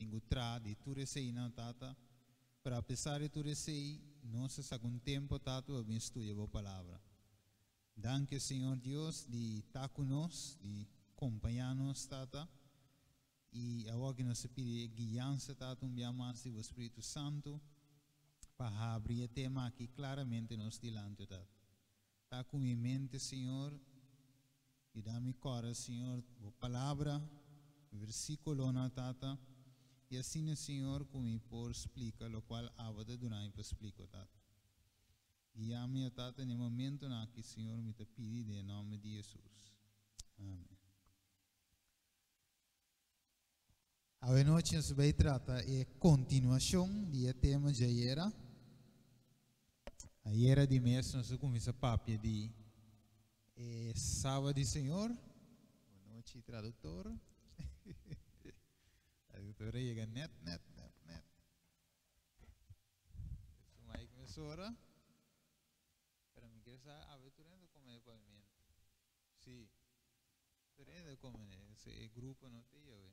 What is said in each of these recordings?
tenho tra de tu receio não tata, para apesar de tu receio, nós algum tempo tata a estudiar a palavra. Danke Senhor Deus de estar conosco, de acompanhar-nos tata, e agora que nós pedimos guiança tata, mais do Espírito Santo, para abrir o tema aqui claramente nos dilante tata. Tá com minha mente, Senhor, e dá-me cora, Senhor, a palavra, o versículo na tata, e assim, Senhor, como por explica, o qual avada durante para explicar, tata. Guia-me, tata, no momento na que, Senhor, me te pedi em nome de Jesus. Amém. A noite nós vamos tratar a continuação do tema de ayer. Ayer de mês nós começamos a papia de sábado, Senhor. Boa noite, tradutor. Tradutor chega net. Isso mais começou ora. Para mim que essa abertura do como é pavimento. Sim. Abertura como é esse grupo não tem eu.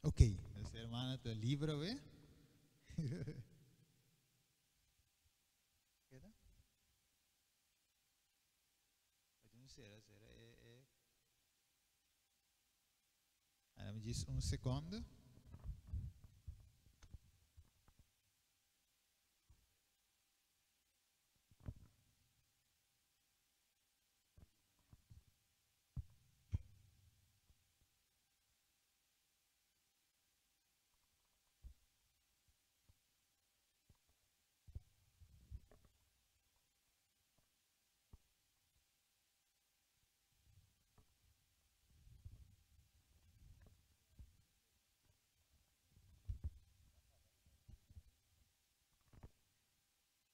Ok, essa irmã está livre, ué. Queda? Será me diz segundo.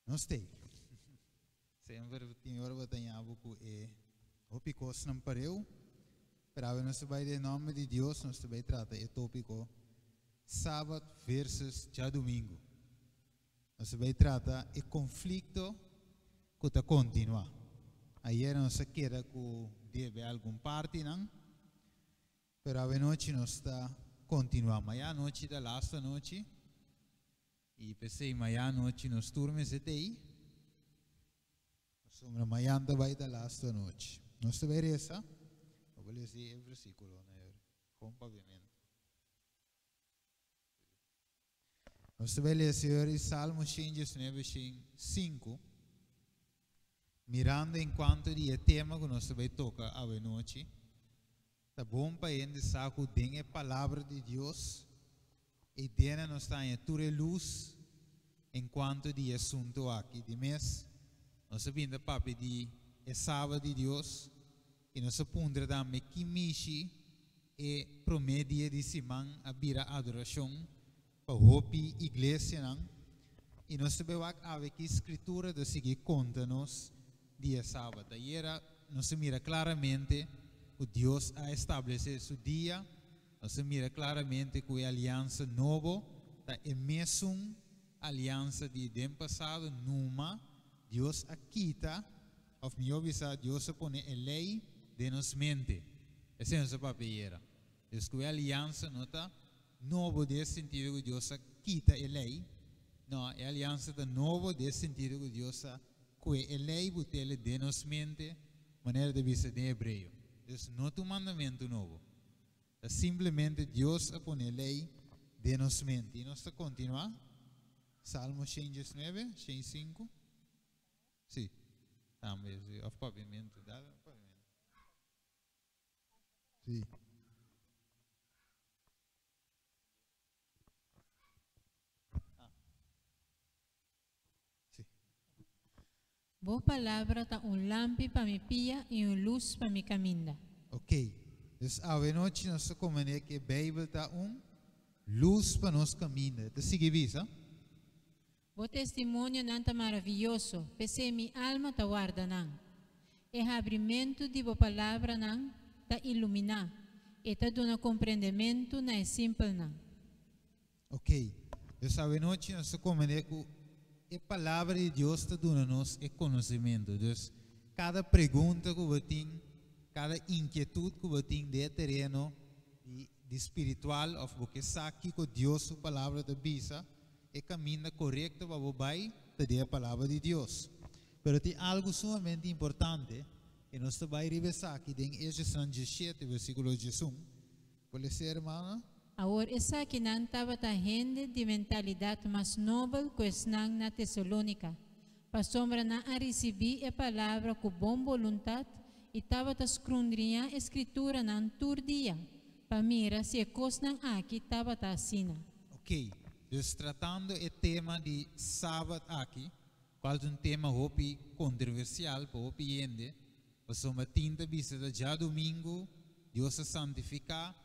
Não sei. Sempre tem hora que tenho algo que o picos não pareu. Para nós vai em nome de Deus nós vai tratar o tópico sábado versus já domingo. Nós vai tratar o conflito que está continua. Ayer nós queira que deve algum parte não. Pero a noite nós está continua. Amanhã noite da lasta noite. E pensei, amanhã noite nos turmes até aí. Sobre amanhã vai da lasta noite. Nós te veremos, eu vou ler o versículo, né? Com pavimento. Nós te veremos em Salmo 5, mirando enquanto dia tema que nós vai tocar a noite. Tá bom para gente saber que a palavra de Deus. E dentro nós está em toda luz enquanto de assunto aqui de mês nós vindo para pedir a sábado de Deus e nós aponta também que mishi e promedia de semana a vira adoração para hopi igreja não e nós sabemos que a escritura de seguir conta-nos dia sábado e era nós mira claramente que Deus a estabelecido seu dia. Nós mira claramente que a aliança nova é a mesma aliança de tempo passado, numa Deus a quita, ou melhor Deus a põe a lei de nos mente. Essa é a nossa papel. Deus que a aliança não está nova desse sentido que Deus a quita a lei. Não, é a aliança da nova desse sentido que Deus a que a lei botele de nos mente, maneira de vista de hebreu. Deus não tem um mandamento novo. É simplesmente Deus a põe a lei de nos mente. E nós continuar. Salmo 119, 105. Sim. Também, o pavimento. Sim. Sim. Boa palavra está lampi para mi pia e luz para mi caminda. Ok. Dus a noite nós comunicamos que a Bíblia está luz para nos caminhar. Então, siga visa. O testemunho não está maravilhoso, pese mi alma está guarda não. O abrimento de boa palavra não está iluminar, e está dando compreendimento não é simples não. Ok. Dus a noite nós comunicamos que a palavra de Deus está dando-nos o conhecimento. Dus cada pergunta que você tem, cada inquietude que você tem de terreno, de espiritual of porque sabe que Deus sua palavra da bisa é caminho correto para o bai da palavra de Deus. Pero tem algo sumamente importante e nós vai revisar aqui em Efésios 17 versículo 11. Pode ser, irmã? Agora, essa que não estava a gente de mentalidade mais nobre que estão na Tessalônica. Para sombra na a receber a palavra com boa vontade e estava a escrundrinhar a escritura na turdia. Para mira se a coisa aqui estava a assina. Ok, dus tratando o tema de sábado aqui, qual é um tema hopi controversial para hopi gente, para sombra tinta vista de já domingo, Deus a santificar,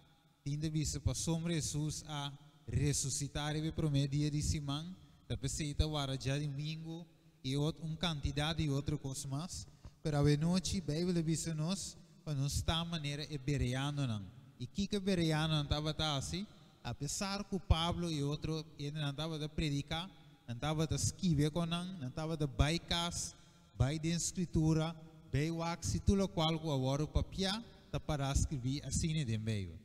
tinta vista para sombra Jesus a ressuscitar e prometer dia de semana, da pessoa vara já domingo e quantidade de outras coisas mais, pero a noite a Bíblia visa nós para nós estar maneira e bereano não. E que bereano não estava assim, apesar que Pablo e outro ele não estava a predicar, não estava a escrever com não estava a baicas, bai de escritura, bai wax, tudo o qual o agora papel para escrever assim de meio.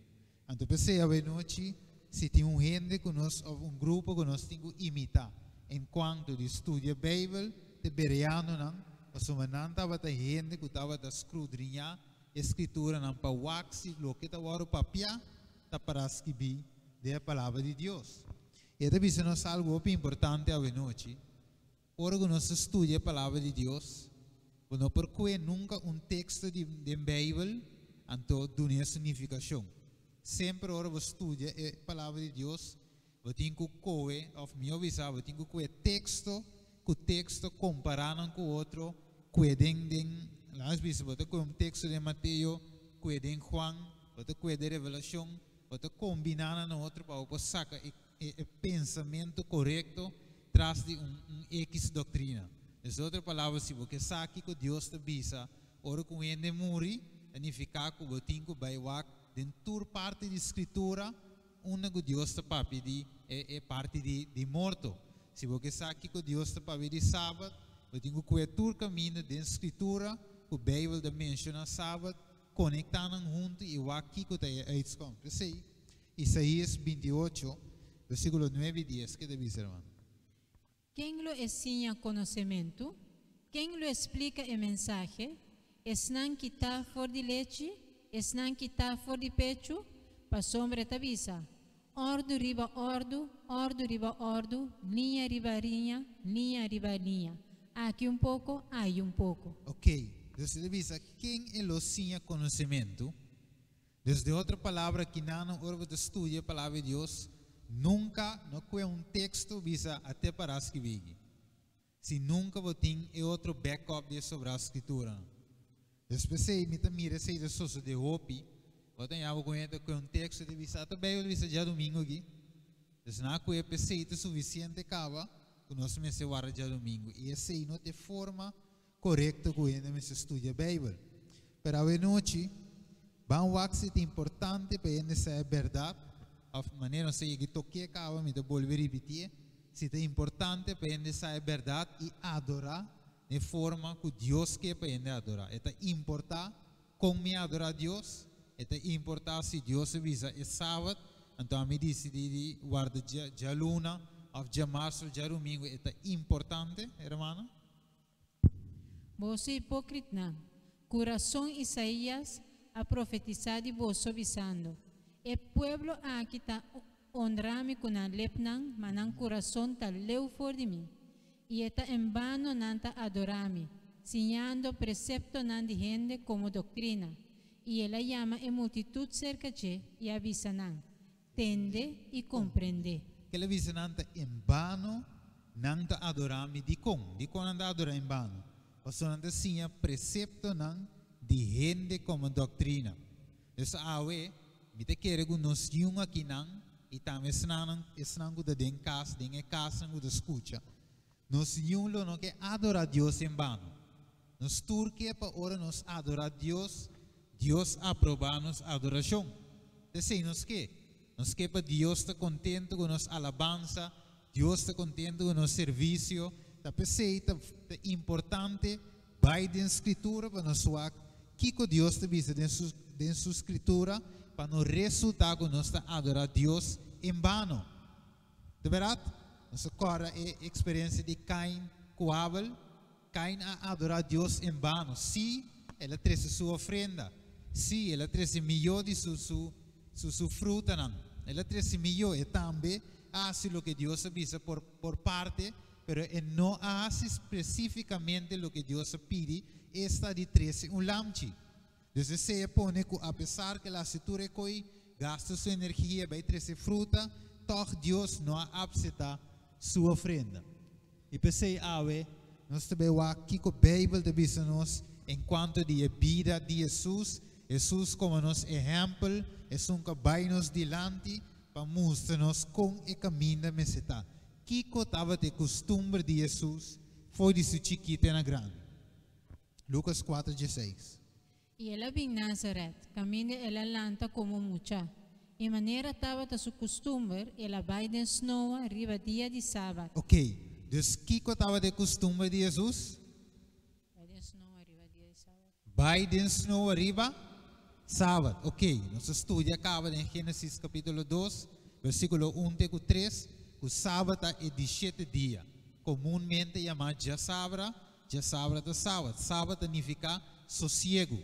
Então pensei a noite se tem gente que nós ou grupo que nós temos que imitar. Enquanto de estudia a Bíblia, de bereano não, mas o não estava a gente que estava a escrudrinhar escritura não para wax, lo que estava o papel para escrever a palavra de Deus. E também se nós algo importante a noite, ora que nós estudia a palavra de Deus, não porque nunca texto de Bíblia, então dá significação. Sempre ora você estudia a palavra de Deus, você tem que coe, ou me avisar, você tem que coe texto, com texto comparando com outro, coe às vezes você coe texto de Mateus, coe de Juan, você coe de Revelação, você combinando no outro para você sacar o pensamento correto traz de X doutrina. Em outras palavras, se você sabe que Deus te avisa, ora com ele morrer, significa que você tem que bailar dentro parte da escritura, uma que Deus te para pedir é parte de morto. Se você sabe que Deus te para pedir sábado, você tem que conhecer o caminho da escritura, que a Bíblia menciona sábado, conectando junto e o aqui que está escrito. Isaías 28, versículo 9 e 10, que deve ser, irmão? Quem lo ensina conhecimento? Quem lo explica o mensagem? Esnan que está fora de leite? Esnan que está fora de pecho? Para sombra tabisa. Ordo riba ordo, ordo riba ordo, linha riba linha. Aqui um pouco, aí um pouco. Ok, então tabisa, quem ele ensina conhecimento? Desde outra palavra que não hora de estudia a palavra de Deus, nunca não é texto visa até para escrever. Se nunca você tem outro backup de sobre a escritura. Depois você mira se de sosso de hopi, você tem texto de visa até bem visa já domingo aqui. Então não é preceito suficiente cava que nós me se guarda já domingo e esse não é forma correta que ainda me se estudia a Bíblia. Pero a noite Bang wax é importante para ele ser verdade. A maneira se ele toque acaba me devolver repetir. Se é importante para ele ser verdade e adorar de forma que Deus quer para ele adorar. É importante como me adorar Deus. É importante se Deus avisa é sábado. Então me disse de guarda já luna, ou já março, já domingo. É importante, irmã. Você hipócrita não. Coração Isaías a profetizar de vos avisando. O pueblo aqui está honrando com a lepnan, mas o coração está leu fora de mim. E está em vano não está adorando, ensinando precepto não de gente como doutrina. E ela chama a multitud cerca de e avisa não. Tende e compreende. Que ela avisa não está em vano, não está adorando de como não está adorando em vano. Ou só não está ensinando precepto não de gente como doutrina. Então, awe, me te quero que nós juntos aqui não, e também ensinando que de casa, de casa, que escuta. Nós juntos não quer adorar Deus em vano. Nós turque para ora nós adorar Deus, Deus aprovar nossa adoração. Então, nós quer para Deus estar contente com nossa alabança, Deus está contente com nosso serviço. É importante, vai da escritura para nós que Deus te visa dentro da sua escritura para não resultar que nós está adorar Deus em vano. De verdade? Nós agora é a experiência de Caim com Abel. Caim a adorar Deus em vano. Sim, ela trouxe sua ofrenda. Sim, ela trouxe melhor de sua fruta. Não. Ela trouxe melhor e também hace o que Deus avisa por parte, pero não hace especificamente o que Deus pede, esta de 13 lamchi. Então se pone que a pesar que a cintura coi gasta sua energia para 13 fruta, toch Deus não accepta sua ofrenda. E pensei, nós também aqui com a Bíblia de nós, enquanto de vida de Jesus, Jesus como nosso exemplo, é um que vai nos dilante para mostrar-nos como é caminho da meseta. Kiko estava de costume de Jesus, foi de sua chiquita na grande. Lucas 4:16. E ela vem Nazaret, caminha ela lanta como mucha. E maneira estava da sua costume, ela vai de snow arriba dia de sábado. Ok, dus Kiko estava de costume de Jesus? Vai de snow arriba dia de sábado. Vai de snow arriba sábado. Ok, nosso estudo acaba em Gênesis capítulo 2, versículo 1 até 3. O sábado é 17 dias. Comumente chamado dia sábado de sábado. Sábado significa sossego.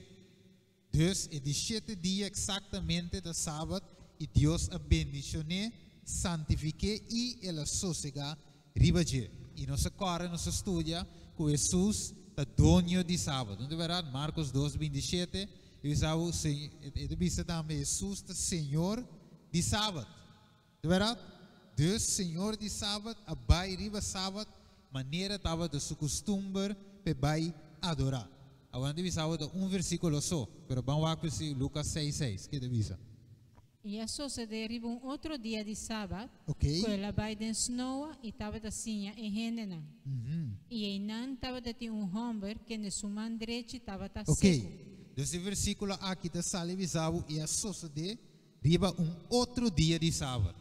Dus é 17 dias exatamente do sábado e Deus a bendicionou, santifique e ela sossega ribaje. E nós agora nós estudia que Jesus é dono de sábado. Não é verdade? Marcos 2:27. E diz também Jesus é Senhor de sábado. Não é verdade? Deus Senhor de sábado, a vai riba sábado, maneira estava de seu costume para adorar. Agora diz versículo só, pero vamos a ver Lucas 6:6, que diz? E a suceder outro dia de sábado, Okay. que ela vai de snow e estava da sinha em Henena. E em Nan estava de homem que de sua mão direita estava da seco. Desse versículo aqui está salivizado e a suceder riba outro dia de sábado.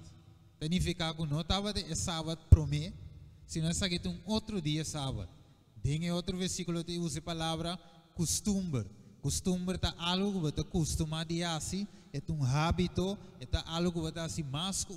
Significa que não estava de sábado promê, sino que outro dia sábado. Em outro versículo te usa a palavra costume. Costume é algo que você costuma de assim, é hábito, é algo que você assim mais que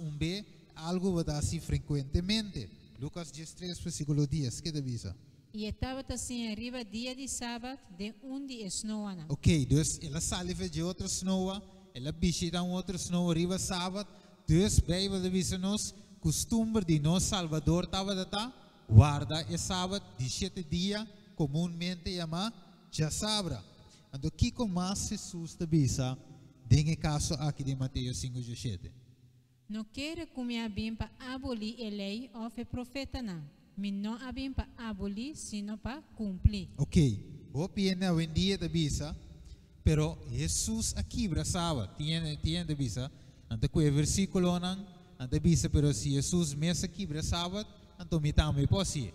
algo que você assim frequentemente. Lucas 13, versículo 10, que diz? E estava assim arriba dia de sábado de dia snow. Ok, dus ela saliva de outro snow, ela visita outro snow arriba sábado. Dus Bíblia diz-nos costume de nós Salvador estava da guarda é sábado 17 dias comumente chama já sábado. Então que como Jesus te bisa tem caso aqui de Mateus 5:17. Não quer comer bem para abolir a lei ou o profeta não. Mas não é bem para abolir, sino para cumprir. Ok, o piena hoje dia te bisa, pero Jesus aqui sábado tinha te bisa. Ante que versículo não, ante bisa, pero se Jesus mesa quebra sábado, então me também pode.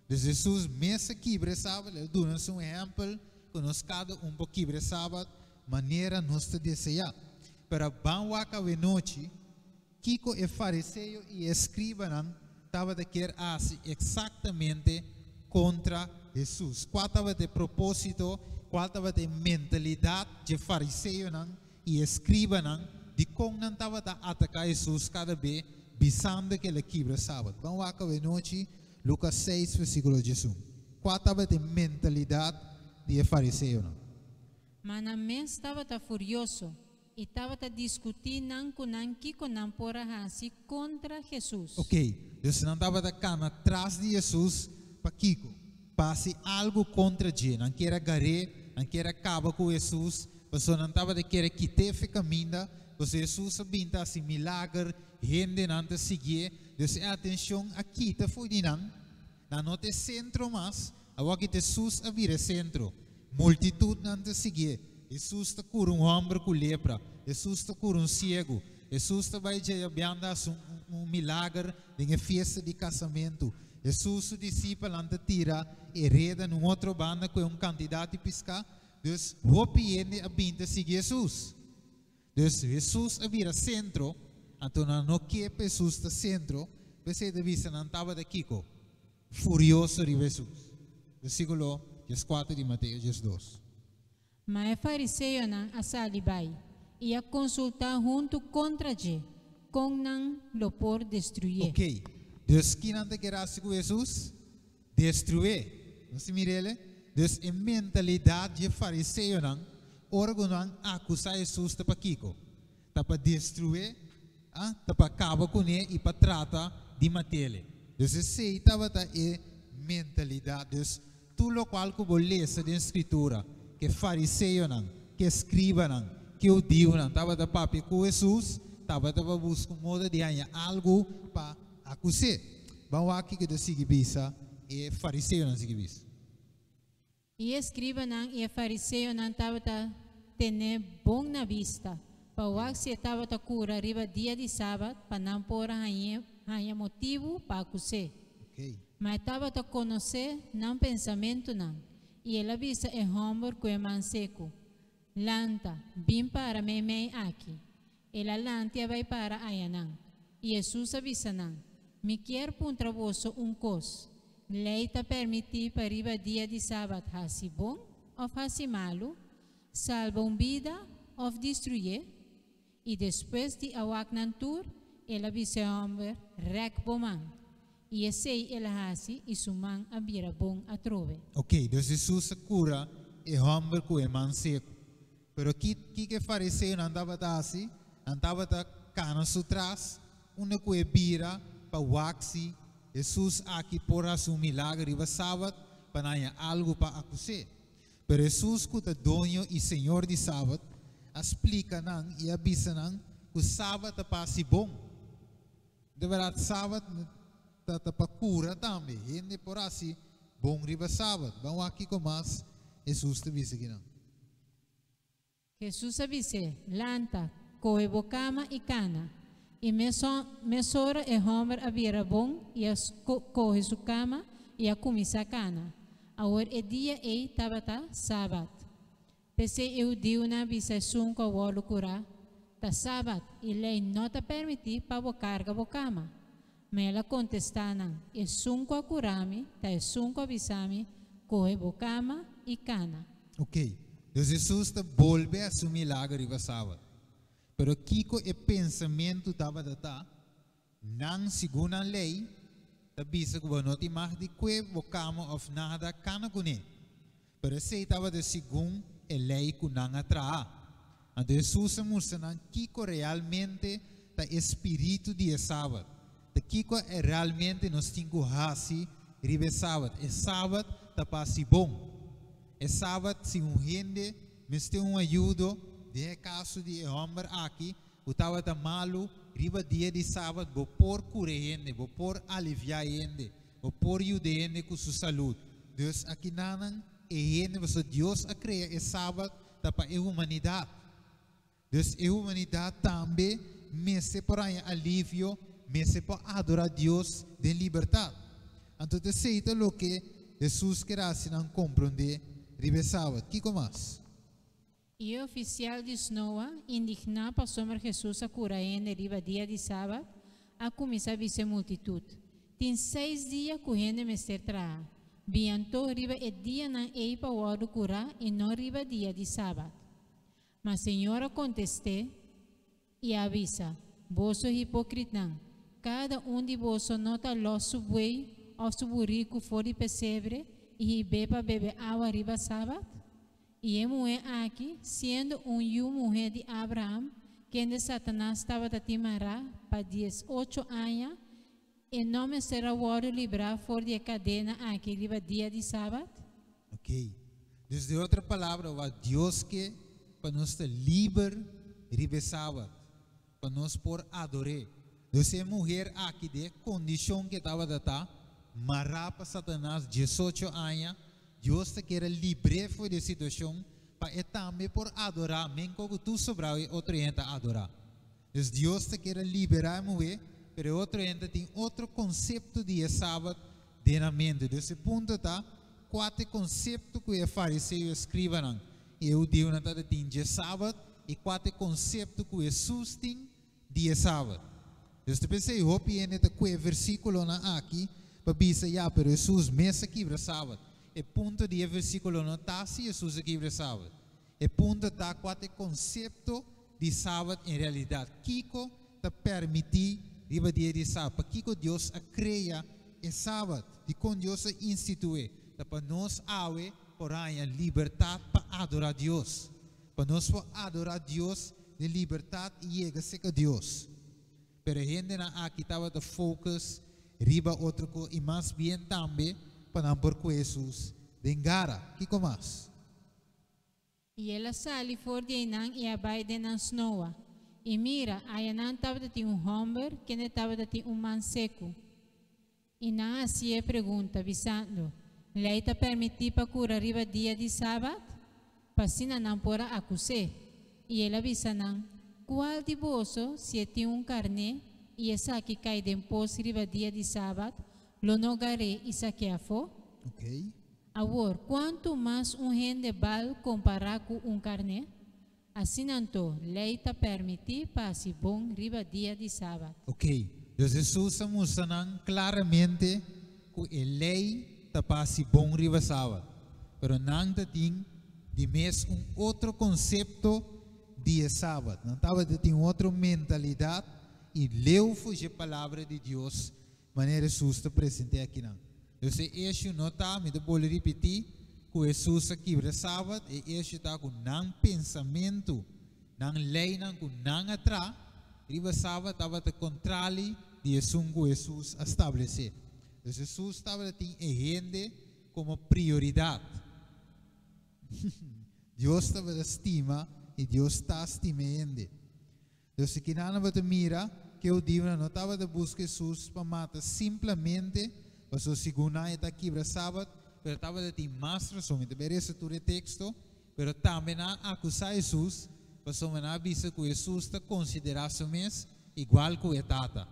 De Jesus mesa quebra sábado, ele dá-nos exemplo, que nós cada pouco quebra sábado, maneira nós te desejar. Pero vamos a noite, Kiko é fariseu e escriba não, estava de querer assim exatamente contra Jesus. Qual estava de propósito, qual estava de mentalidade de fariseu não e escriba não, de como não estava a atacar Jesus cada vez, visando que ele quebra sábado. Vamos a noite, Lucas 6, versículo 11. Qual estava de mentalidade de fariseu não? Mas na mesa estava furioso e estava discutindo com que não porra assim contra Jesus. Ok, Deus não estava da cana atrás de Jesus para Kiko, passe algo contra ele, não queira garé, não queira acabar com Jesus, você não estava de querer quitar o caminho, você Jesus vinha assim milagre, gente não te seguir, Deus atenção aqui te foi de não te centro mas, agora que Jesus a vir centro, multitud não te seguir. Jesus te cura homem com lepra, Jesus te cura cego, Jesus te vai andar milagre em festa de casamento. Jesus, o discípulo, anda tira hereda num outro banda com candidato de pescar. Deus, o piene a vinda seguir Jesus. Deus, Jesus a vir a centro, então não quer Jesus está centro, você deve ser não estava daqui furioso de Jesus. Versículo 4 de Mateus 2. Mas fariseu não a salibai e a consultar junto contra je, com não lo por destruir. Ok. Dus kinante kerasi com Jesus destruir. Não se mirele? Dus a mentalidade de fariseu não, ora não acusar Jesus para Kiko, para destruir, para acabar com ele e para tratar de matele. Dus esse estava a mentalidade. Dus tudo o qual que você lê na escritura, que fariseu não, que escriba não, que o Deus não, estava a papi com Jesus, estava a buscar modo de ganhar algo para acusar. Vamos aqui que eu sigo bisa e fariseu não sigo bisa. E escriba não e fariseu não estava a ter bom na vista. Para o se estava a cura riba dia de sábado, para não pôr há motivo para acusar. Okay. Mas estava a conhecer não pensamento não. E ele avisa é homem com o man seco. Lanta, vim para mim aqui. Ela lanta vai para ayanang. E Jesus avisa não. Me quer contra vosso cos. Lei te permitir para riba dia de sábado, hasi bom ou hasi malo, salva vida ou destruir. E depois de awak nan tur, ela avisa homem rek boman. E esse ela hasi e sumang abira bom a trove. Ok, então Jesus cura o homem com o man seco. Pero que fariseu não estava assim, não estava cana sutras, uma com bira para waxi. Jesus aqui por um milagre e sábado para ganhar algo para acusar. Pero Jesus que é dono e Senhor de sábado, explica não e avisa não que o sábado passa bom. De verdade, sábado está para cura também. Gente por assim, bom riba sábado. Vamos aqui com mais, Jesus te avisa aqui não. Jesus avisa, lanta, coe bocama e cana. E mesora e homer a vira bom e a corre sua cama e a comissa cana. Agora é dia e tabata sábado. Pese eu diu na bisa sunco a wolo cura, ta sábado e lei não te permitir para bo carga bo cama. Mas ela contesta não, é sunco a curami, ta é sunco a bisami, corre bo cama e cana. Ok, então Jesus te volve a seu milagre riba sábado. Pero kiko e pensamento estava data, não segundo a lei, ta bisa que não te mais de que bocama of nada cana com ele. Pero se estava de segundo a lei que não atraa. Então Jesus mostra não kiko realmente ta espírito de sábado. Ta kiko é realmente nos tingo hasi ribe sábado. É sábado ta passa bom. É sábado se gente me tem ajuda. De caso de homem aqui, o estava da malo, riba dia de sábado, vou por curar gente, vou por aliviar gente, vou por ajudar gente com sua saúde. Deus aqui não é gente, mas Deus a criar é sábado para a humanidade. Deus a humanidade também me se por aí alívio, me se por adorar Deus de liberdade. Então aceita o que Jesus quer assim não compreender riba sábado. Que mais? E o oficial de Snowa, indignado para somar Jesus a cura em riba dia de sábado, a começar a ver multitud. Tem 6 dias que o gente me ser traá. Bianto riba é dia na ei para o curar e não riba dia de sábado. Mas a senhora conteste e avisa, vosso hipócrita, cada de vós nota losso buey ou su burrico fora de pesebre e beba bebe água riba sábado? E a mulher aqui, sendo mulher de Abraão, que de Satanás estava a timará para 18 anos, e não me será o livrar fora de cadena aqui, riba dia de sábado? Ok. Desde outra palavra, o Deus que para nós estar livre, riba sábado, para nós por adorar. Então, a mulher aqui, de condição que estava a dar, mará para Satanás 18 anos, Deus te quer livre foi de situação para também por adorar, mesmo que tu sobrar e outro gente adorar. Então Deus te quer liberar mulher, mas outro gente tem outro conceito de sábado de na mente. Desse ponto tá quatro conceitos que o fariseu escreva não. E eu digo na tada tem de sábado e quatro conceitos que Jesus tem de sábado. Então eu pensei hope ainda tá com o versículo na aqui para dizer já, pero Jesus mesa quebra sábado. E ponto de versículo não está se Jesus aqui sábado. E ponto está quatro conceito de sábado em realidade. Kiko te permitir riba dia de sábado. Kiko Deus a cria é sábado. De quando Deus a institui. Para nós ave por aí a liberdade para adorar Deus. Para nós adorar Deus de liberdade e chega a ser Deus. Pero a gente aqui estava de focus riba outra coisa e mais bem também para não por Jesus de engara. Kiko mais? E ela sali for de nang e abai de nang snowa. E mira, aí não estava de homem que não estava de man seco. E não assim pergunta, visando, lei te permitir para curar riba dia de sábado? Pasina não pora acusar. E ela avisa não, qual de bolso se tem carne e essa aqui cai depois riba dia de sábado, lo nogare e saqueafo? Ok. Agora, quanto mais gente bal comparar com carne, assim não lei te permitir para se bom riba dia de sábado. Ok. Deus Jesus mostra claramente que a lei te passa bom riba sábado. Pero não tem de mesmo outro conceito de sábado. Não estava de ter outra mentalidade e leu fugir a palavra de Deus maneira Jesus te apresentei aqui não. Eu sei este não está, me vou repetir que Jesus aqui para sábado e este está com não pensamento, não lei, não com não atrás. Riba sábado estava de controle de Jesus estabelecer. Então Jesus estava de ter gente como prioridade. Deus estava de estima e Deus está estimando. Então se que não vai mira que o Deus não estava de buscar Jesus para matar simplesmente para o segundo está aqui para sábado, mas estava de ter mais razão. Então merece todo o texto, mas também não acusar Jesus, para o não avisa que Jesus está considerado mesmo igual que o tata.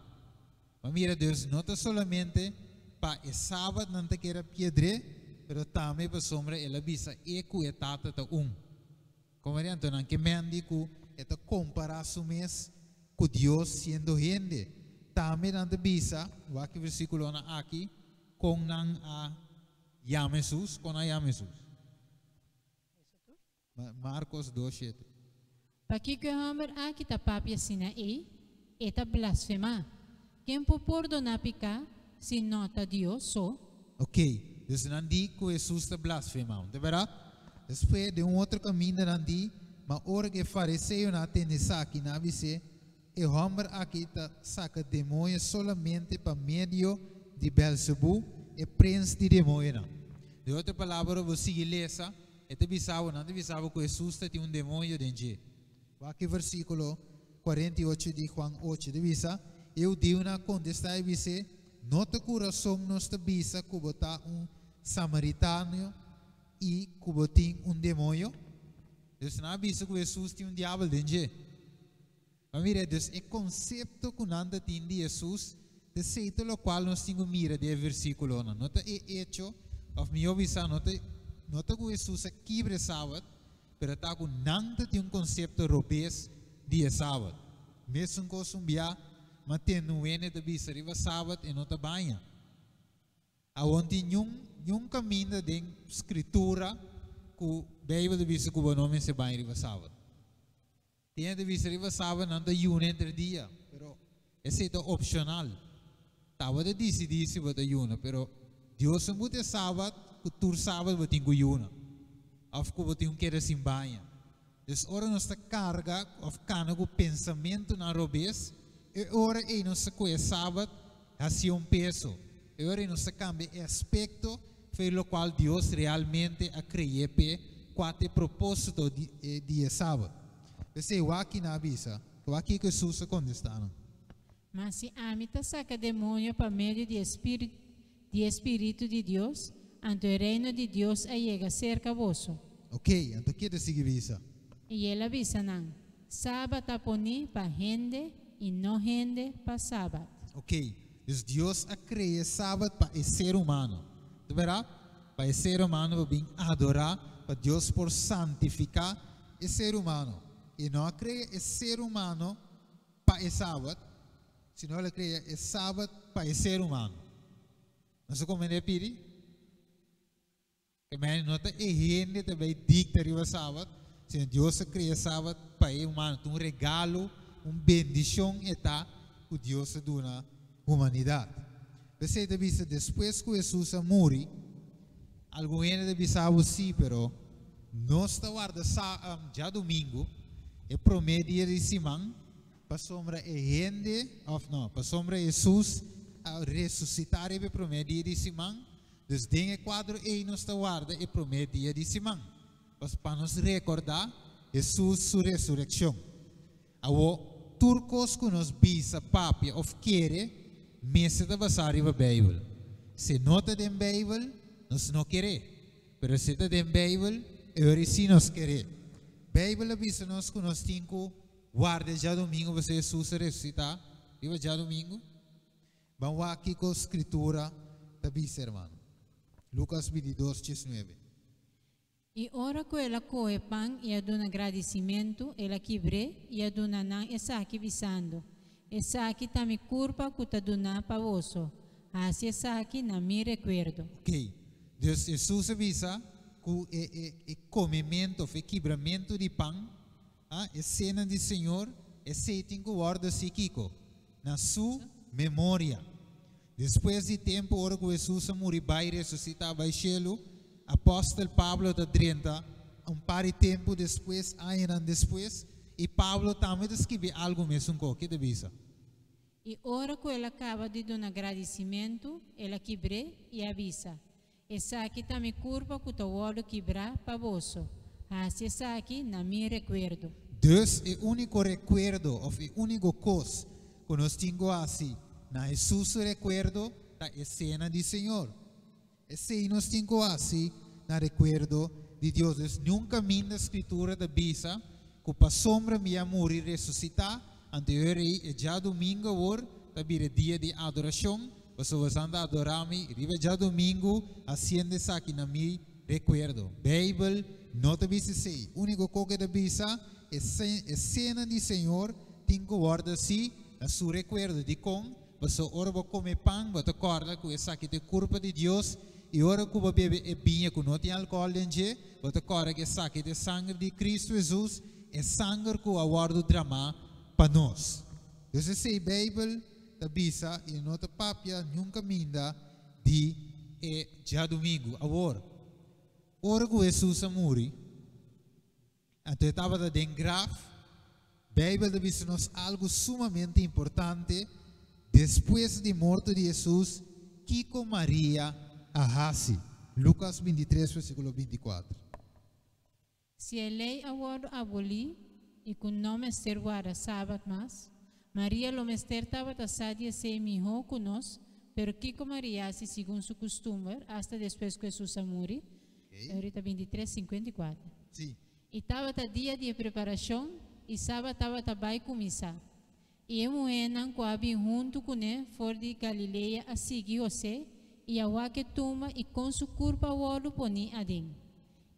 Mas mira Deus não está somente para o sábado não te quer piedre, mas também para sombra ele avisa e que o tata está Como é então que mendi que está comparação mesmo com Deus sendo gente. Também não te avisa, o aqui versículo aqui com nang a llame Jesus, com a llame Jesus. Marcos 2:7. Para que o homem aqui está papia sina eta blasfema. Quem pode perdonar picar se nota Deus só? Ok, Deus não diz que Jesus está blasfemando, de verdade? Depois de outro caminho não diz, mas ora que fariseu não tem aqui na vice, o homem aqui está saca demônio solamente para meio de Belzebu e príncipe de demônio. De outra palavra, você lesa, e te bisava que Jesus tem demônio dentro. Aqui versículo 48 de Juan 8, de visa, eu digo na contestar e disse, nota coração nos te bisa que botar samaritano e que botar demônio. Deus não avisa que Jesus tem diabo dentro. Mas mira, Deus, o conceito que não tem de Jesus, de seito lo qual nós temos mira de versículo não. Nota é hecho, of me avisa, nota que Jesus aqui para sábado, pero está com não tem conceito robês de sábado. Mesmo com um dia, mas tem no ene de bisa riba sábado e nota banha. Aonde nenhum caminho de escritura que Bíblia de bisa que o nome se banha riba sábado. Tem de bisa riba sábado não tem entre dia, pero esse é opcional. Estava de decidir se vai ayuna, pero Deus não tem sábado, que tur sábado vai ter ayuna. Of que vai ter queda sem banha. Então, ora nossa carga, of cana o pensamento na robês, e ora é nossa coisa sábado, assim peso. E ora é nossa cambia aspecto, pelo qual Deus realmente a criou quatro propósito de sábado. Então, aqui na avisa, aqui que Jesus contestaram. Mas se a mim saca demônio para meio de Espírito de Deus, ante o reino de Deus chega cerca vosso. Ok, então que é seguir visa? E ele avisa não, sábado aponi para gente e não gente para sábado. Ok, então Deus a criou sábado para o ser humano, de verdade? Para o ser humano para bem adorar, para Deus por santificar o ser humano. E não a criou o ser humano para o sábado, senão ele cria o sábado para o ser humano. Não sei como é piri? Que mais nota é gente também dicta o sábado, Se Deus cria sábado para o humano, um regalo, bendição está que Deus dá na humanidade. Você deve dizer, depois que Jesus morre, alguém deve saber sim, pero nós está guarda já domingo, é prometo dia de semana, para sombra gente, para sombra Jesus a ressuscitar e prometo dia de semana. Dus dingen quadro e nos está guarda e prometo dia de semana. Para nos recordar Jesus sua ressurreição. Awo turcos que nos bisa papia of querer, mesa da basari a Bíblia. Se nota da Bíblia, nós não querer. Pero se está da Bíblia, eu sim nos querer. Bíblia avisa nos que nós temos guarda já domingo, você Jesus ressuscitar. Viva já domingo. Vamos aqui com a escritura da bisa, irmão. Lucas 22, 19. E ora que ela coe pão e aduna agradecimento, ela quebre e aduna nan essa aqui visando. Essa aqui tá me curva que tá duna para osso. Assim essa aqui na me recuerdo. Ok. Deus Jesus avisa que o comimento, o quebramento de pão, a cena do Senhor, é seitinho que guarda psíquico na sua memória. Depois de tempo, ora que Jesus morreu e ressuscitava ao cielo, apóstolo Pablo da 30, par de tempo depois, anos depois, e Pablo também escreveu algo mesmo que deve ser. E ora que ela acaba de dar um agradecimento, ela quebre e avisa. Essa aqui está me curva que o olho quebrar para você. Assim essa aqui na me recuerdo. Dus o único recuerdo, ou o único coisa que nós temos assim, na Jesus recuerdo da cena do Senhor. Esse nós temos assim, na recuerdo de Deus. Dus nunca minha escritura da Bisa, que para sombra me amor e ressuscitar, anterior e já domingo or, também dia de adoração, você vai andar adorar-me, e já domingo, ascende aqui na minha recuerdo. Bíblia, não te bisa sei, único coisa da Bisa, é cena do Senhor, tem que guardar assim, a sua recuerdo de com. Você ora vai comer pão, vai acorda que essa aqui é culpa de Deus e ora que vai beber vinho que não tem álcool dentro, vai acorda que essa aqui é sangue de Cristo Jesus, é sangue que aguarda o drama para nós. Então essa é a Bíblia da Bisa e nota papia nunca minda de já domingo. Agora, ora que Jesus morreu, então estava da grave, Bíblia da Bisa nos algo sumamente importante. Depois de morte de Jesus, Kiko Maria ahasi. Lucas 23, versículo 24. Se a lei agora aboli e com nome ser guarda sábado mas, Maria lo mester estava tasadia se mijo conosco, pero Kiko Maria se segundo su costume, hasta depois que Jesus morre. Ahorita 23, 54. Sim. E estava a dia de preparação e sábado estava a começar. E a mulher que havia junto com ele, fora de Galileia, a seguir você, e a que toma e com sua curva o olho poni adem.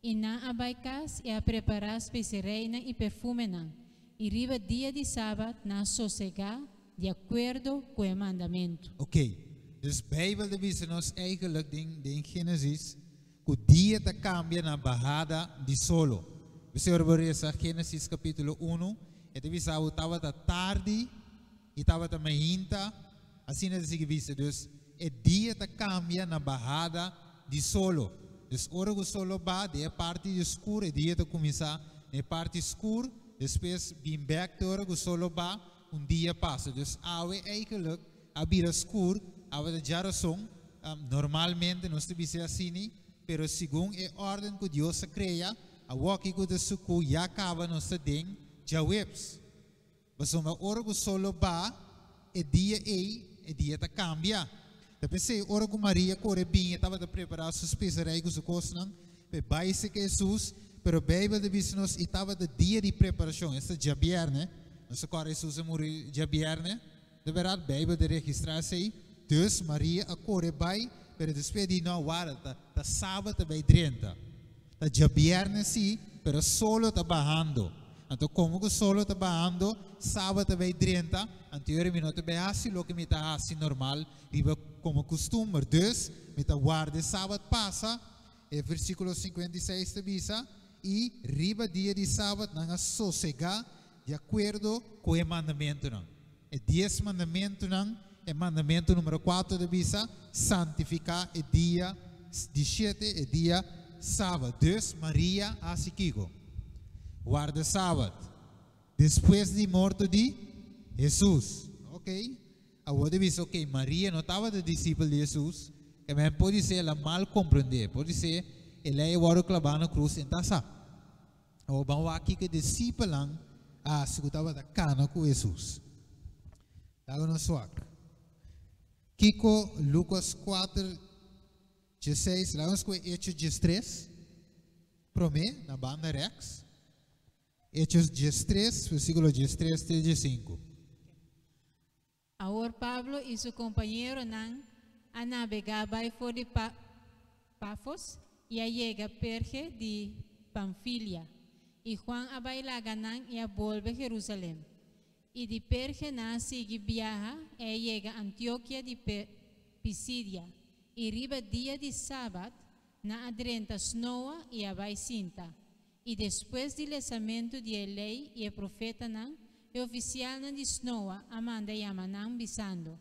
E na abaicas e a preparar as reina e perfume não. E riba dia de sábado, na sossegar, de acordo com o mandamento. Ok. Dus Bíblia diz nos eigenlijk em Gênesis, que o dia te cambia na barrada de solo. Você vai Gênesis capítulo 1, e te visa estava da tarde, e estava da manhã, assim é que visa. Dus o dia te cambia na barrada de solo. Dus ora que o solo va, de a parte escura, e dia te começa na parte escura, depois vem back de ora que o solo va, dia passa. Dus awe eigenlijk, a vida escura, awe de jaração, normalmente nós te visa assim, pero segundo a ordem que Deus cria, a walkie que de suco já acaba nos ding, já webs. Mas uma hora que o solo va, e dia te cambia. Depois se hora que Maria corre bem, estava a preparar suas especiarias que se costam, vai ser que Jesus, pero Bíblia diz nos estava de dia de preparação, esse dia viernes, nós agora Jesus morreu dia viernes, de verdade Bíblia de registrar-se aí, dus Maria a corre bem, pero depois de não hora, tá sábado vai 30, tá dia viernes sim, pero solo tá barrando. Então, como que solo está barrando, sábado vai 30, anterior me não te vai assim, lo que me está assim normal, riba como costume. Dus, me está guarda sábado passa, versículo 56 te visa, e riba dia de sábado nanga sossegar de acordo com o mandamento não. E 10 mandamento não, é mandamento número 4 de bisa, santificar o dia 17 e dia sábado. Dus Maria asikigo. Guarda sábado. Depois de morto de Jesus. Ok? Agora diz, ok, Maria não estava de discípulo de Jesus. Que mesmo pode ser ela mal compreender. Pode ser ela é o clavado na cruz. Então, sabe? Ou vamos aqui que discípulo se estava da cana com Jesus. Estava no suaco. Kiko, Lucas 4, 16. Lá vamos com Hechos 13. Promê, na banda Rex. Hechos 13, versículo 13 e 15. Agora Pablo e seu companheiro a navegar por de Pafos e a chega perto de Panfilia. E Juan a bailar e a volver a Jerusalém. E de perto sigue viaja e chega a Antioquia de Pisidia. E riba dia de sábado na adrenta snowa e a vai cinta. E depois do lançamento de lei e a profeta o oficial de snowa amanda yamanang bisando.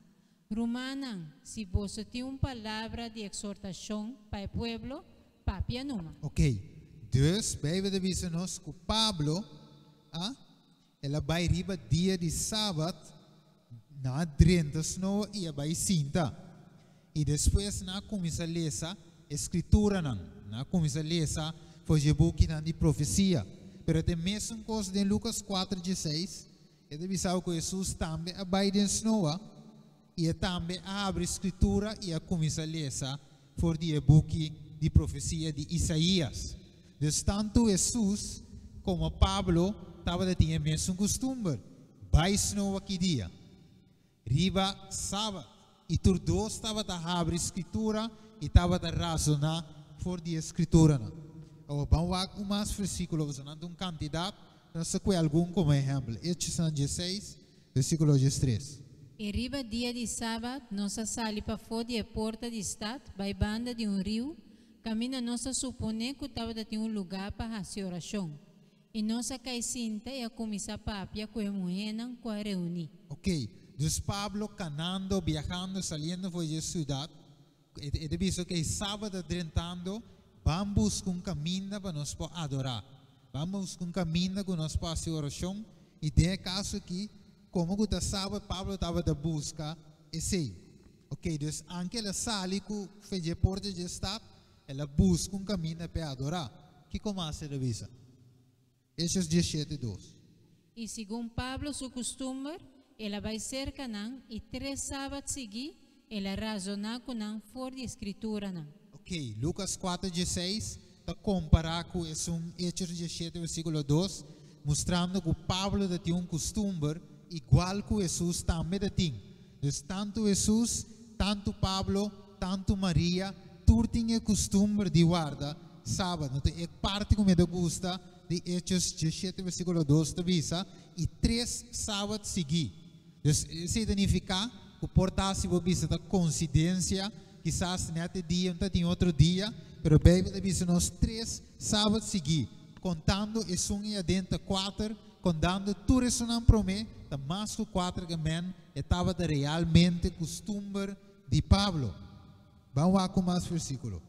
Romana, se você tem uma palavra de exortação para o povo, papia numa. Ok. Dus, Bijbel de visa nos que Pablo, ela vai riba dia de sábado na adrenta snowa e a vai cinta. E depois começa a ler a escritura começa a ler foi o book de profecia. Pero tem mesmo coisa de Lucas 4:16. E deve saber que Jesus também vai de snowa e também abre a escritura e começa a ler for o book de profecia de Isaías. Dus tanto Jesus como Pablo estava tinha mesmo costume. Vai snowa que dia. Riba sábado. E tur dois estava a abrir a escritura e estava a razonar for a escritura. Vamos ver mais versículos, não candidato, não sei qual algum como exemplo. Hechos 16, versículo 13. E riba dia de sábado, nossa sali para fora da porta de estado, vai banda de rio, caminha nossa supone que estava de lugar para fazer oração. E nossa caicinta e a começar papia com a mulher com a reunir. Ok, dus Pablo canando, viajando, saliendo por a cidade, e devido que sábado adrentando, vamos buscar caminho para nós adorar. Vamos buscar caminho para nós fazer oração. E de caso aqui, como que sábado Pablo estava da busca, esse. Ok, dus anche ela sali que fez a porta de estado, ela busca caminho para adorar. Que começa a revisa? Hechos 17:2. E segundo Pablo, seu costume, ela vai ser canã e 3 sábados seguir, ela razonar com não for de escritura não. Ok, Lucas 4:16 está comparar com esse Hechos 17 versículo 2, mostrando que Pablo tinha costume igual que Jesus também tinha. Então, tanto Jesus, tanto Pablo, tanto Maria, todos tinham costume de guardar sábado. Então, é parte que me gusta de Hechos 17 versículo 2 de visa e 3 sábados seguir. Então, isso significa que portar-se da coincidência. Quizás neste dia, não tem outro dia, mas a Bíblia diz nós 3 sábados seguir, contando e sunha dentro 4, contando tudo isso não promete, mais que 4 que estava realmente costume de Pablo. Vamos lá com mais versículo.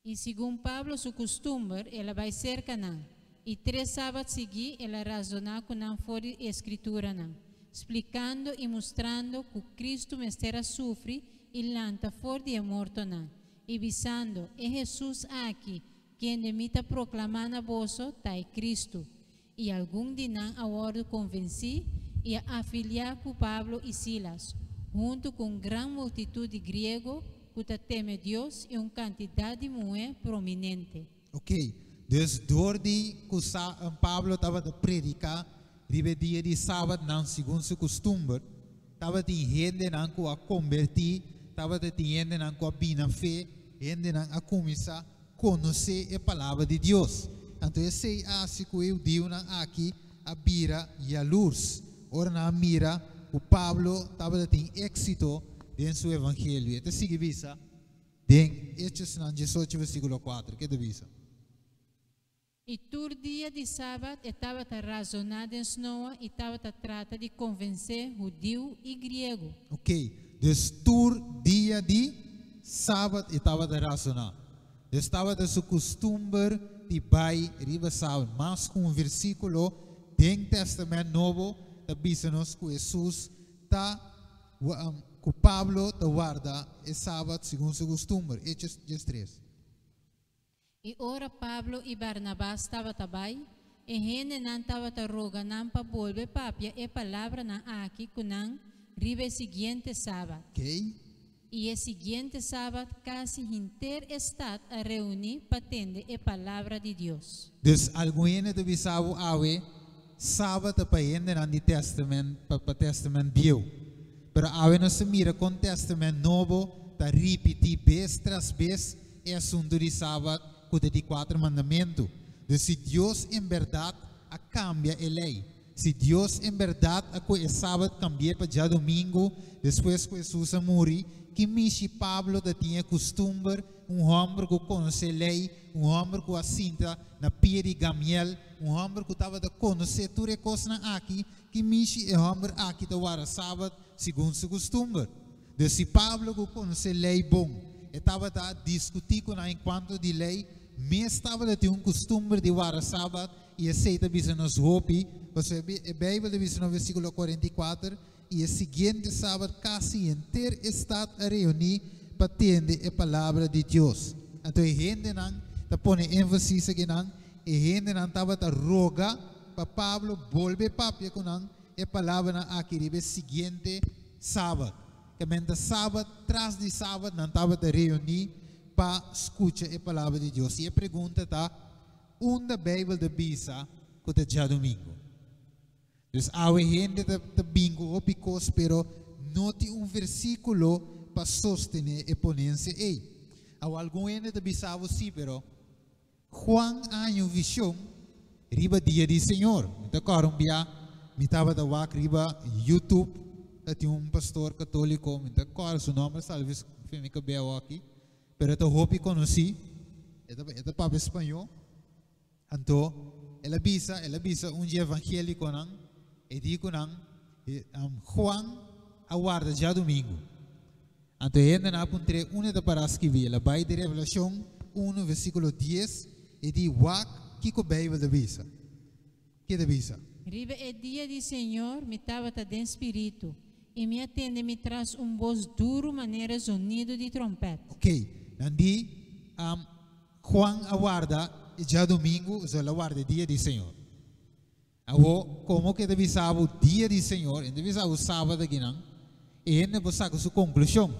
E segundo Pablo, seu costume, ela vai ser canã. E 3 sábados seguir, ela razonar com não for escritura não, explicando e mostrando que Cristo mestre sofre e lanta fora de morto não, e visando é Jesus aqui, quem demita proclamar na vosso tai Cristo. E algum dia a hora convenci e afiliar com Pablo e Silas, junto com grande multitude de grego que teme Deus e uma quantidade de mulher prominente. Ok, desde que Pablo estava a predicar, dia de sábado, não, segundo seu costume, estava de gente a convertir, estava de gente a vir na fé, gente a começar a conhecer a palavra de Deus. Então, esse é assim que eu digo aqui, a bira e a luz. Ora, na mira, o Pablo estava a ter êxito dentro do seu evangelho. Então, siga visa, em Hechos 18, versículo 4, que é visa. E tur dia de sábado, estava a razonar em Snoa e estava a tratar de convencer judeu e grego. Ok, dus tur dia de sábado estava a razonar. Dus estava a seu costume de bai riba sábado, mas com um versículo do Testamento Novo, da bisa-nos que Jesus está, que Pablo está guarda é sábado segundo seu costume. Hechos 3. E ora Pablo e Barnabás estava também, e gente não estava a rogar não para volver papia e palavra não aqui com não riba seguinte sábado. Ok? E o seguinte sábado quase inteiro está a reunir para atender a palavra de Deus. Dus alguém de bisavo awe sábado para ainda no Testamento para Testamento Bio. Pero awe não se mira com Testamento Novo, tá repetir vez tras vez é assunto de sábado com de 4 mandamentos. Dus se Deus em verdade a cambia a lei, se Deus em verdade a que é sábado cambia para já domingo, depois que Jesus morreu, que Michi Pablo tinha costume, homem que conhece a lei, homem que assinta na pia de Gamiel, homem que estava a conhecer tudo as coisas aqui, que Michi é homem aqui da hora sábado, segundo seu costume. Então, se Pablo que conhece a lei bom, estava a discutir com a enquanto de lei, mas estava a ter costume de hora sábado, e aceita bisa nos hopi, você a Bíblia diz no versículo 44, e o seguinte sábado quase inteiro está a reunir para atender a palavra de Deus. Então, a gente não está pondo ênfase aqui, a gente não estava a rogar para Pablo volver papia com a palavra aqui no seguinte sábado. Que mente sábado, tras de sábado, não estava a reunir para escutar a palavra de Deus. E a pergunta está, onde a Bíblia bisa que é já domingo? Dus a gente de bingo opicos, pero não tem versículo para sostener a ponência. Ei, algum gente de bisavo sim, pero Juan há visão riba dia de Senhor. Então, agora me estava da wak riba YouTube, tem pastor católico, então agora seu nome talvez me cabelo aqui, pero eu hope conheci, é para espanhol. Então, ela bisa dia evangélico não. E digo não, Juan aguarda já domingo. Então, ainda não apontei uma da para escrever. Ela vai de Revelação 1, versículo 10, e diz, wak, que a Bíblia da bisa? Que da bisa? Riba é dia de Senhor, me estava de espírito, e me atende, me traz voz duro, maneira sonido de trompete. Ok, nandi, Juan aguarda já domingo, ela aguarda dia de Senhor. Como que deve saber o dia do Senhor, deve saber o sábado aqui não, e ele deve saber sua conclusão.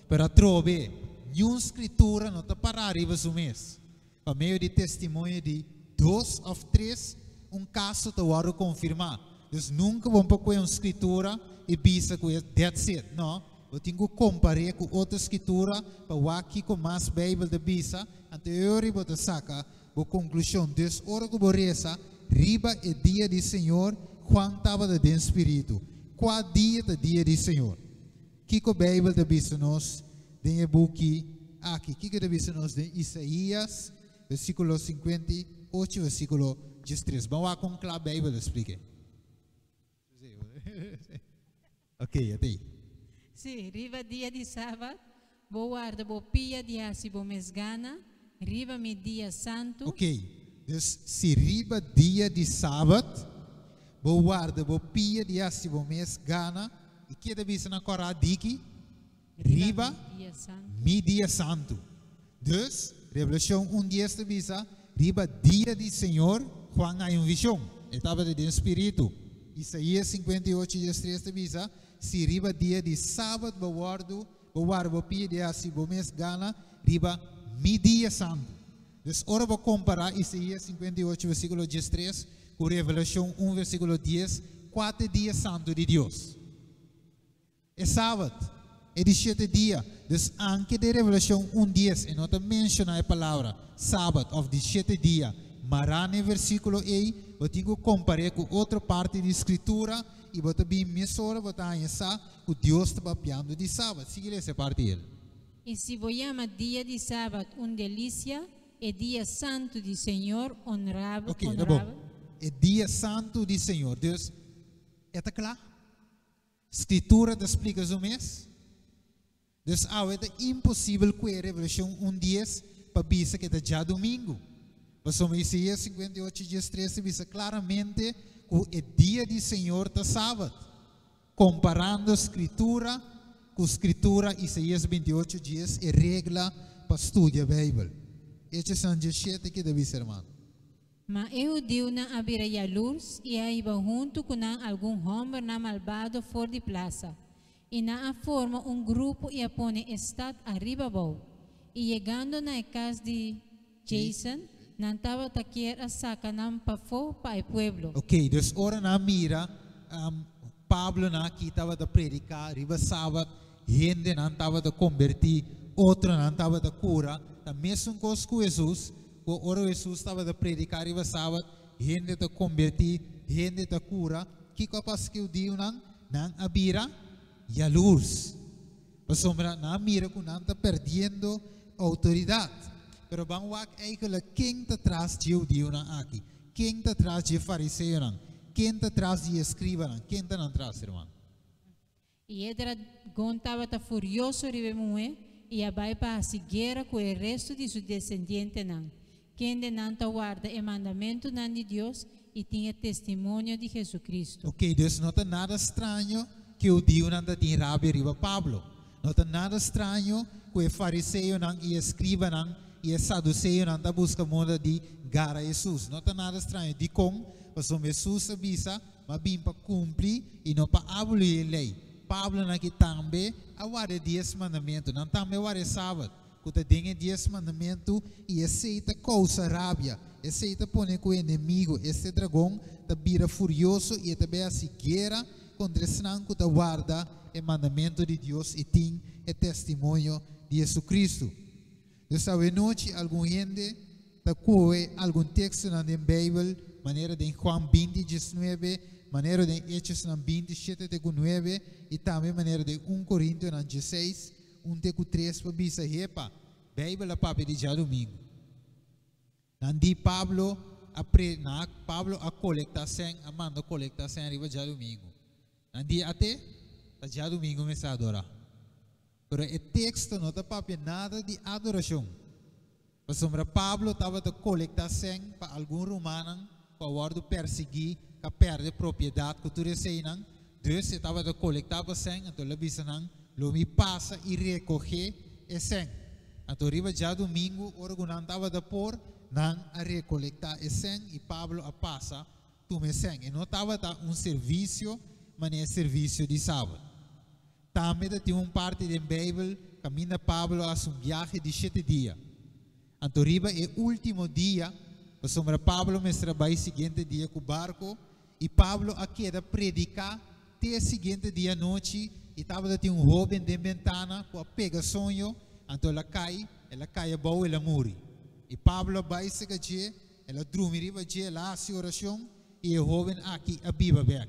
Para trobe, nenhuma escritura não está para arriba do mês. Para meio de testemunho de 2 ou 3, caso está a confirmar. Então, nunca vamos para uma escritura e bisa que é that's it. Não, eu tenho que comparar com outra escritura para o aqui com mais Bíblia de bisa, anterior para sacar a conclusão. Então, hora que borreza, riba é dia do Senhor, Juan estava de espírito. Qual dia é dia do Senhor? Que a Bíblia diz nos, tem a book aqui, que diz nos de Isaías, versículo 58, versículo 13. Vamos lá com a Bíblia explique. Ok, até. Sim, riba dia de sábado, vou guarda, vou pia dia se vou mesgana, riba me dia santo. Ok. Dus se riba dia de sábado, vou guarda, vou pia dia se vou mês gana, e que deve ser na cora diki, riba mi dia santo. Dus, Revelação 1:10 deve ser, riba dia de Senhor, Juan há visão, estava de espírito. Isaías 58:3 deve ser, se riba dia de sábado, vou guarda, vou pia dia se vou mês gana, riba mi dia santo. Dus, ora vou comparar Isaías 58, versículo 13, com Revelação 1, versículo 10, 4 dias santos de Deus. É sábado, é de 7 dias. Dus, anche de Revelação 1, 10, e não te menciona a palavra sábado, ou de 7 dias, mas no versículo 8, eu tenho que comparar com outra parte da Escritura, e vou também mensurar, vou estar que Deus está papiando de sábado. Siga essa parte dele. E se vou chamar dia de sábado delícia, é dia santo do Senhor, honorável. Ok, tá bom. É dia santo do Senhor. Deus, é claro? Escritura te explica o mês. Deus, é impossível que a revelação dia para bisa que é já domingo. Mas o Isaías 58, dias 13, diz claramente que o dia do Senhor está sábado. Comparando a escritura com a escritura, Isaías 28 dias é regra para estudar a Bíblia. Estes são os 7 que deve ser, irmão. Mas eu digo na abrir a luz e aí va junto com algum homem na malvado fora de praça. E na forma grupo e a põe estado arriba bom. E chegando na casa de Jason, não estava taquer a saca não para fora para o pueblo. Ok, dus ora na mira, Pablo na aqui estava a predicar, riba sábado, gente não estava a convertir, outro não estava a cura, a mesma coisa com Jesus, ora Jesus estava a predicar riba sábado, gente a convertir, gente a cura, que capaz que eu digo não abira e a luz. Mas sombra na mira que não está perdendo autoridade. Pero vamos a eigenlijk quem está atrás de Deus aqui, quem está atrás de fariseu não, quem está atrás de escriba não, quem está atrás, irmão. E ele estava furioso e a vai para a cegueira com o resto de seus descendentes não. Quem não guarda o mandamento não de Deus e tinha testemunho de Jesus Cristo. Ok, Deus não está nada estranho que o Deus não tem rabia riba Pablo. Não está nada estranho que o fariseu não e escriba não e o saduceu não está buscando moda de gara Jesus. Não está nada estranho. De como, mas o Jesus avisa, mas bem para cumprir e não para abolir a lei. Pablo aqui também agora 10 mandamentos, não também agora sábado. Que tem 10 mandamentos e aceita causa rábia, aceita pôr com o inimigo. Esse dragão está vira furioso e também a cegueira contra esse não que guarda o mandamento de Deus e tem o testemunho de Jesus Cristo. Eu sabe noite algum gente está com algum texto na Bíblia, maneira de Juan 20, 19, maneira de Hechos 27, 9 e também maneira de 1 Coríntios 16, 1-3 para bisa hepa. Bíblia para pedir já domingo. Nandi Pablo a colectar sem, a manda colectar sem arriba já domingo. Nandi até já domingo me se adorar. Pero o texto não está para nada de adoração. Mas sombra Pablo estava a colectar sem para algum romano para o ordo perseguir, que perde propriedade que tu recebes. Deus estava a colectar para sem, então ele disse não, lo me passa e recolher e sem. Então arriba já domingo, orgunan estava a pôr não a recolectar e sem e Pablo a passa tu me sem. E não estava a serviço, mas é serviço de sábado. Também tem parte da Bíblia, caminha Pablo a viagem de 7 dias. Então arriba é o último dia, para sombra Pablo me trabalha o seguinte dia com o barco e Pablo aqui era predicar até o seguinte dia à noite e estava a ter jovem de ventana com a pega sonho. Então ela cai a boa e ela morre. E Pablo vai se gajar, ela dorme, ela faz oração e o jovem aqui a Bíblia bem.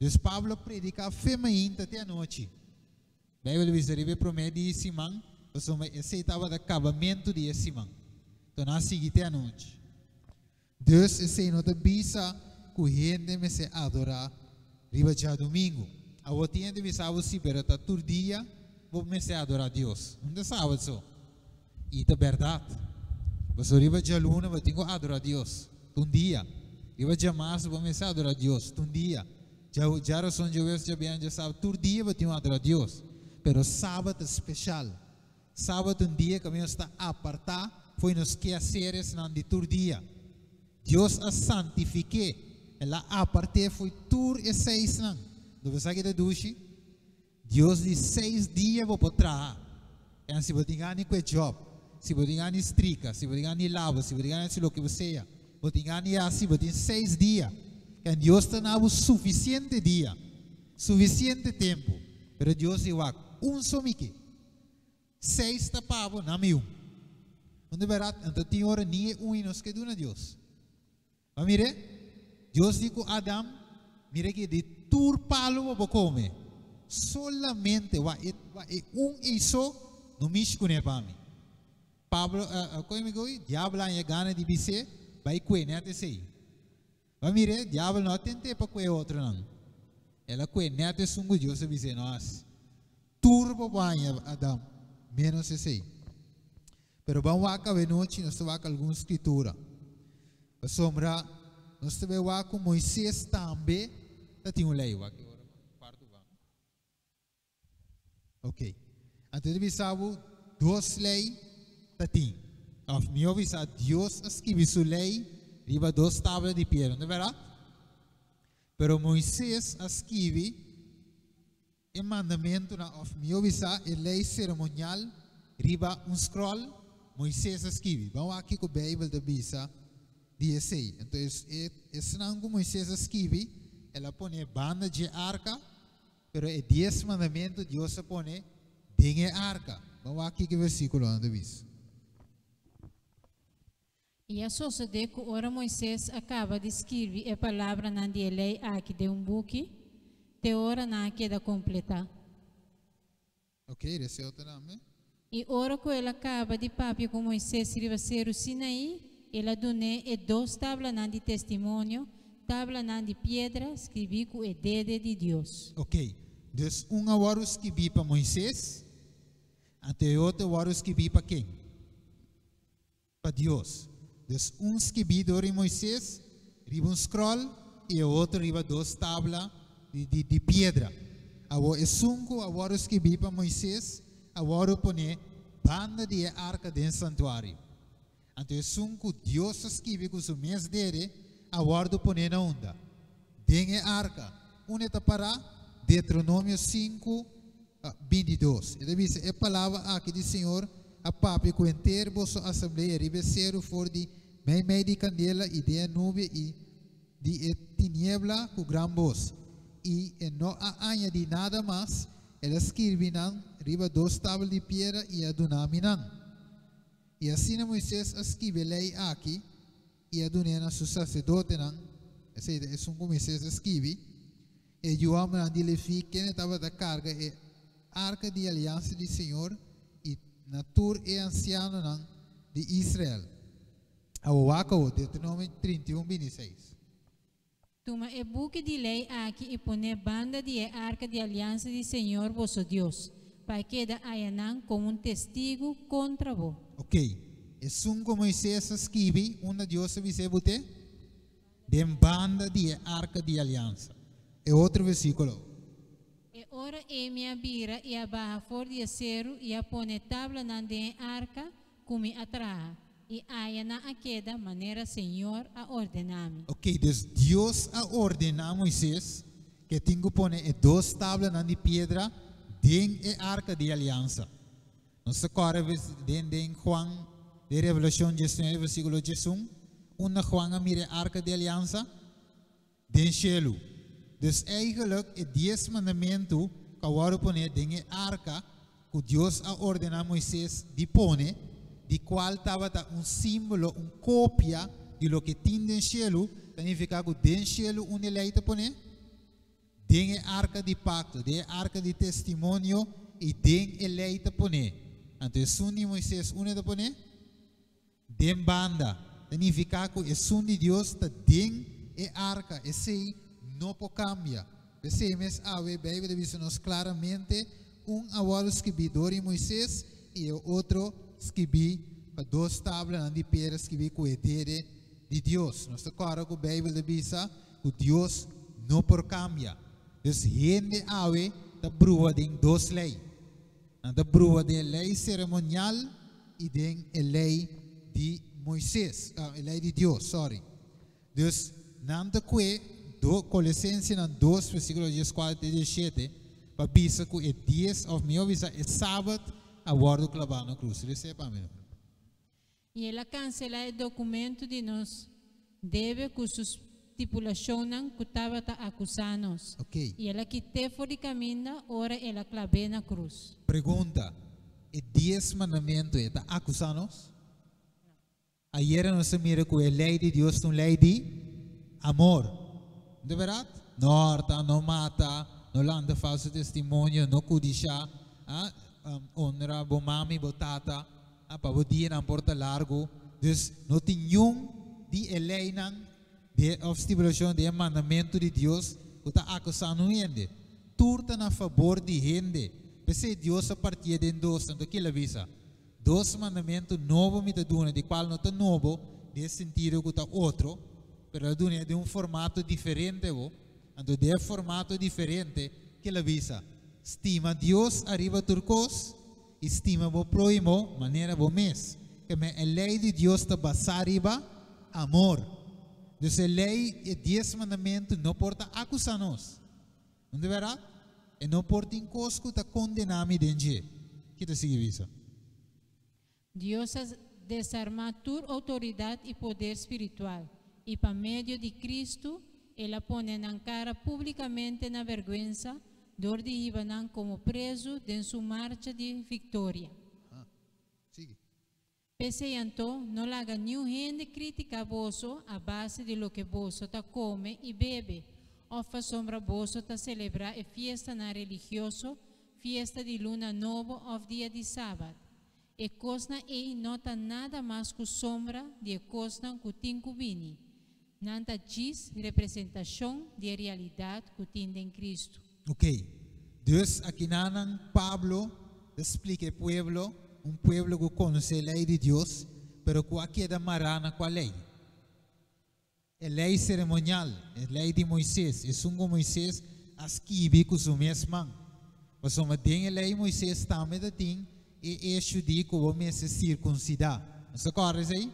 Então Pablo predica feminino até a noite. A Bíblia diz que promete Simão, mas esse estava de acabamento de Simão. Então na seguinte a noite. Deus esse não te bisa que a gente me se adorar riba já domingo. A outra gente me sabe se pero tá todo dia vou me se adorar a Deus. Não sabe isso. E é verdade. Mas riba já luna vou ter que adorar a Deus. Um dia. Riba já março vou me se adorar a Deus. Um dia. Já razão de Deus já bem já sabe todo dia vou ter que adorar a Deus. Pero sábado especial. Sábado dia que nós está apartar foi nos quehaceres não de todo dia. Deus a santifique. Ela apartei foi tur e 6 não. Não vai sair da duche. Deus de 6 dias vou trabalhar. E se você ganhar com o job, se você ganhar estrica, se você ganhar lava, se você ganhar o que você é, você ganhar assim, você tem 6 dias. E Deus está dando suficiente dia, suficiente tempo. Pero Deus diz, só me que 6 tapava, não me Não é verdade? Então tem hora nem e nos que duna Deus. Mas mire, Deus diz a Adam, mire que de tur palo vou comer. Solamente e só no mish kune para mim. Pablo, como me diablo é gana de bise, vai que né até sei. Vai mire, diablo não tem tempo para outro não. Ela que né até sungu Deus bise nós. Turbo banha Adam, menos sei. Pero vamos a ver noite, nós vamos a alguma escritura. A sombra, nós vamos a com Moisés também, tinha lei, ok. Então, nós sabemos duas leis, tinha. Of me avisa, Deus escreveu sua lei, riba duas tábuas de pedra, não é verdade? Pero Moisés escreve o mandamento, of me avisa, a lei cerimonial, riba scroll, Moisés escreve. Vamos aqui com a Bíblia da Bisa, diz aí. Então, esse não que Moisés escreve, ela põe banda de arca, pero é 10 mandamentos, Deus põe dentro da arca. Vamos aqui com o versículo da Bisa. E a sucede que ora Moisés acaba de escrever a palavra na lei aqui de buque, te ora na queda completar. Ok, esse é o teu nome. E ora que ela acaba de papel com Moisés riba ser o Sinaí, ela dune e dois tablas de testemunho, tabla de pedra, escrevi com o dedo de Deus. Ok, dus agora escrevi para Moisés, até outro agora escrevi para quem? Para Deus. Dus escrevi door Moisés, riba scroll, e o outro riba dois tablas de pedra. Agora, agora escrevi para Moisés, agora põe banda de arca dentro do santuário. Então, sunco Deus escreve com o mês dele, agora põe na onda. Dentro da arca, onde está para Deuteronômio 5, 22. Ele diz, a palavra aqui do Senhor, a papi com inteiro vossa assembleia, ribeceiro for de meio de candela e de nuvem e de tiniebla com gran voz. E não há añadir nada mais, ela escreve riba dois tábuas de pedra e adunaminam. E assim Moisés escreve a lei aqui e adunena seu sacerdote esse é um Moisés escreve e João de Levi que estava da carga é arca de aliança do Senhor e natur e anciano de Israel. A Waka Deuteronômio 31, 26. Toma o buque de lei aqui e põe banda de arca de aliança do Senhor vosso Deus, para que da ayanang como testigo contra vós. Ok, é como Moisés escreve, onde Deus avisa você, de banda de arca de aliança. É outro versículo. E ora e minha bira e a barra for de acero e a põe tabla na de arca como atrás. E aí na queda maneira Senhor a ordenar-me. Ok, dus Deus a ordenar Moisés que tinha que pôr duas tábuas de pedra dentro da arca de aliança. Nós corremos dentro Juan de Revelação 19, versículo 11, onde Juan mira a arca de aliança dentro do cielo. Dus eigenlijk é 10 mandamentos que agora pôr dentro da arca que Deus a ordenar Moisés de pôr, de qual estava símbolo, cópia de lo que tinha no cielo, significa que dentro do cielo onde ele está pondo, dentro da arca de pacto, dentro da arca de testemunho e dentro ele está pondo. Então, sundi Moisés onde está pondo? Dentro banda, significa que o som de Deus está dentro da arca, esse não pode cambiar. Esse mês a Bíblia diz-nos claramente, agora escrevedor em Moisés e o outro escrevi para duas tábuas de pedra, escrevi com o dedo de Deus. Nós agora com a Bíblia diz que Deus não pode cambiar. Então, gente ave da brua de duas leis. Da brua de lei cerimonial e de lei de Moisés, a lei de Deus, sorry. Então, nada que Colossenses 2, versículo 14 e 17, para dizer que é 10 of me avisa é sábado, agora clavado na cruz. Receba, amém. E ela cancela o documento de nós, deve com suas estipulações que estava acusando. Ok. E ela que te for de caminho, ora ela clave na cruz. Pergunta, é 10 mandamentos está acusando? Ayer nós mira que a lei de Deus é uma lei de amor. De verdade? Não horta, não mata, não landa falso testemunho, não codicia, honra bo mami, bo tata, para o dia não porta largo. Dus não tem nenhum de lei de estipulação de mandamento de Deus que está acusando gente. Turta na favor de gente. Porque Deus a partir de dois, então que ele avisa. Dois mandamentos novos me dá de qual não está novo, de sentido que está outro, pero é de formato diferente, então de formato diferente que ele avisa. Estima Deus arriba turcos, estima o próximo maneira o mês. Que a lei de Deus está basada arriba amor. Então a lei e 10 mandamentos não porta acusar-nos. Não é verdade? E não porta em cosco está condenar-me dentro. Que te sigue isso? Deus desarma toda autoridade e poder espiritual. E por meio de Cristo, Ele põe na cara publicamente na vergüenza, dor de Ibanan como preso de sua marcha de vitória. Sigue. Pese então, não haga nenhum gente criticar vosso a base de lo que vosso ta come e bebe. Ou faz sombra vosso ta celebrar e fiesta na religioso, fiesta de luna nova ou dia de sábado. E cosna ei nota nada mais que sombra de cosna que tinco vini. Nanta diz representação de realidade que tinha em Cristo. Ok. Deus aqui nanan Pablo explica ao pueblo, pueblo que conhece a lei de Deus, pero que queda marana com a lei. A lei cerimonial, a lei de Moisés, e sungo Moisés asquibi com o mesmo. Mas uma tem a lei de Moisés também tem e judeu que o mês circuncidar. Não se corre aí?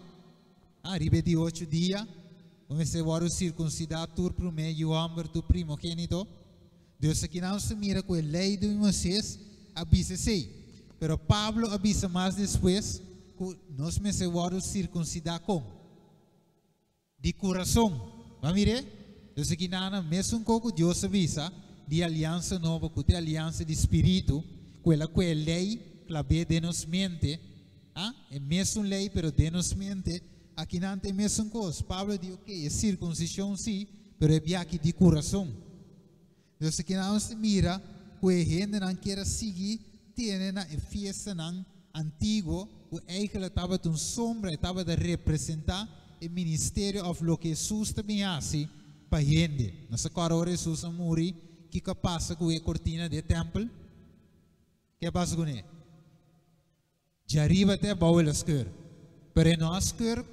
Arriba de 8 dias, o mês vai circuncidar tu primeiro homem, tu primogênito. Deus aqui não se mira com a lei de Moisés, avisa sei. Pero Pablo avisa mais depois que nós me se vai circuncidar como? De coração. Vamos ver? Deus aqui não mesmo que Deus avisa de aliança nova, que é aliança de espírito, que é lei, clave de nos mente, é mesmo lei, pero de nos mente, aqui não tem mesmo coisa. Pablo diz, ok, é circuncisão sim, pero é aqui de coração. Deus aqui não se mira, que a gente não quer seguir, tem na fiesta não antigo, que eigenlijk estava de sombra, estava de representar o ministério of lo que Jesus também faz para a gente. Nessa hora Jesus a morrer, que passa com a cortina do templo? Que passa com ele? Já arriba até baú a escur. Pero não a escur,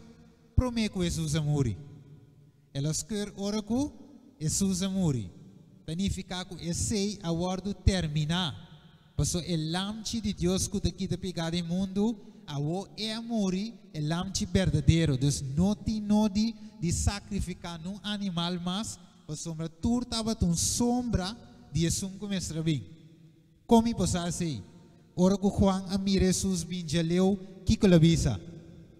promete que Jesus a morrer. Ela escur ora que Jesus a morrer. Significa que esse aguardo terminar. Passo o lamche de Deus que aqui te pegado no mundo, ao é morrer, o lamche verdadeiro. Dus não tem nodi de sacrificar um animal mais, para sombra tur estava com sombra de um começar bem. Como posso assim? Ora que Juan a mira Jesus bem já leu, que que avisa?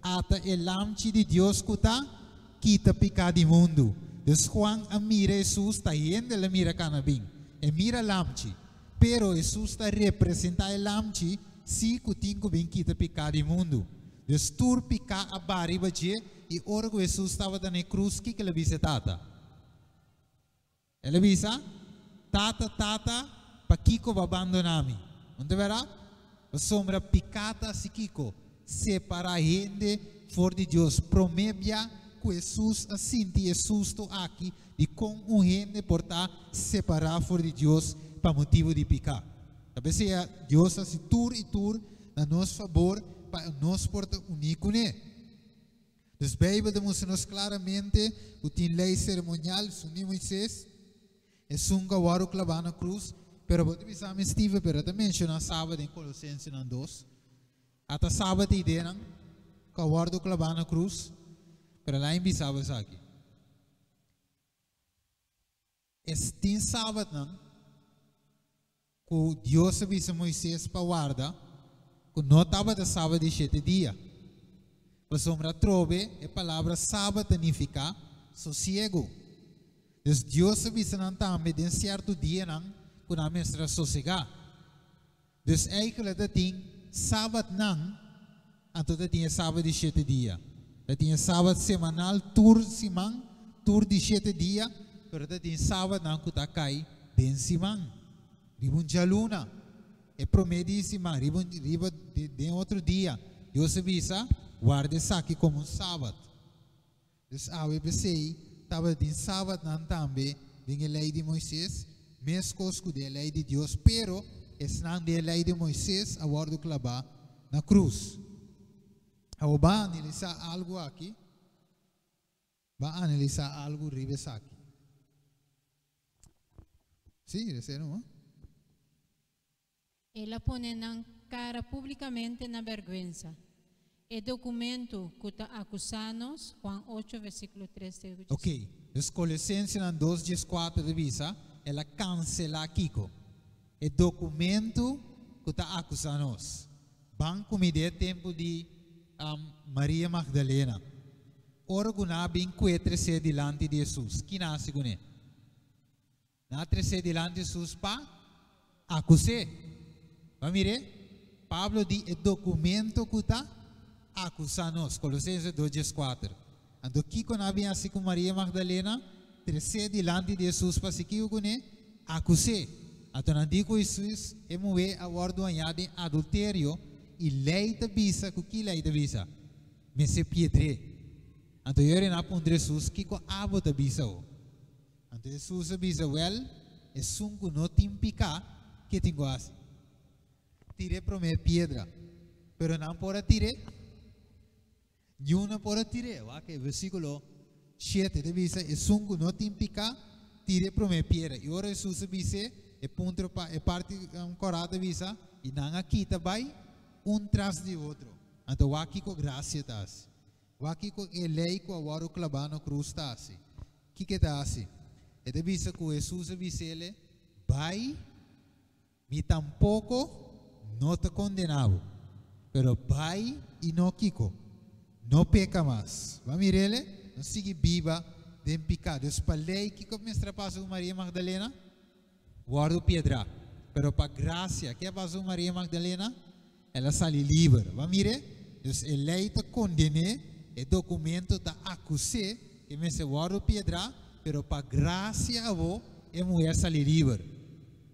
Ata o lamche de Deus que está, quita pecado do mundo. Dus Juan a mira Jesus, está indo a mira cana bem. E mira lamche. Pero Jesus está representando o lamche, se que tem que bem quita pecado do mundo. Dus tur picar a barriga e ora que Jesus estava na cruz, que ele avisa tata? Ele avisa, tata, para Kiko vai abandonar-me. Não é verdade? A sombra picata se Kiko, separa a gente for de Deus. Promédia que Jesus assim, Jesus estou aqui, e com um gente portar separar for de Deus para motivo de picar. Talvez Deus assim, tur e tur, a nosso favor, para nós portar único, né? Então, a Bíblia demonstra-nos claramente que tem lei cerimonial, suní Moisés, é sunga waru clavar na cruz, pero pode pensar me Steve, pero também menciona sábado em Colossenses 2. Até sábado e dia, que waru clavar na cruz, pero lá em bisava aqui. Este sábado, não, que Deus avisa Moisés para guardar, que não estava de sábado de 7 dias. Para sombra trove, a palavra sábado significa sossego. Então, Deus avisa também de certo dia, que não é sossegar. Então, eigenlijk tem sábado, então tem sábado de 7 dias. Tem sábado semanal, tour semana, tour de 7 dias, pero tem sábado que está cai de semana. Ribun jaluna, é promedíssima, riba de outro dia, Deus avisa, guarde aqui como sábado. Dus we pensei, estava de sábado não também, de lei de Moisés, mescos com a lei de Deus, pero es não de lei de Moisés, a bordo clavar na cruz. Eu vou analisar algo aqui, ribes aqui. Sim, esse não? Ela põe na cara publicamente na vergüenza. O documento que está acusando-nos, Juan 8, versículo 3. Ok, os Colossenses 2, 14 de visa, ela cancela aqui. O documento que está acusando-nos. Banco me dê tempo de Maria Magdalena. Ora guna bem encontre-se diante de Jesus. Que nasce com ele? Nasce diante de Jesus para acusar. Vamos ver? Pablo diz o documento que está acusando-nos. Colossenses 2:4. Então, aqui quando havia assim com Maria Magdalena, terceiro diante de Jesus para seguir com ele, acusar. Então, não digo Jesus, é mover a ordem de adultério e lei da visa, que lei da visa? Me se piedre. Então, eu não apontei Jesus que com abo da visa. Então, Jesus avisa, well, é sungo não tem picar que tem assim. Tire para minha pedra, pero não pode tirar. Não pode tirar. Ok, versículo 7 de visa, é sungo não tem picar, tire para minha pedra. E ora Jesus avisa, é ponto é parte corada visa, e não aqui também, tras de outro. Então, aqui com graça está assim. Aqui com a lei com a hora clavar na cruz está assim. O que está assim? É de visa que Jesus avisa ele, vai, me tampouco não te condenavo, pero vai e não kiko, não peca mais. Vamos ver ele? Não sigue viva de pecado. Para a lei que começa a passar com Maria Magdalena, guarda pedra. Pero para graça que passou com Maria Magdalena, ela sai livre. Vamos ver? Então, a lei te condena, o documento te acusa, que me se guarda pedra, pero para graça a mulher sai livre.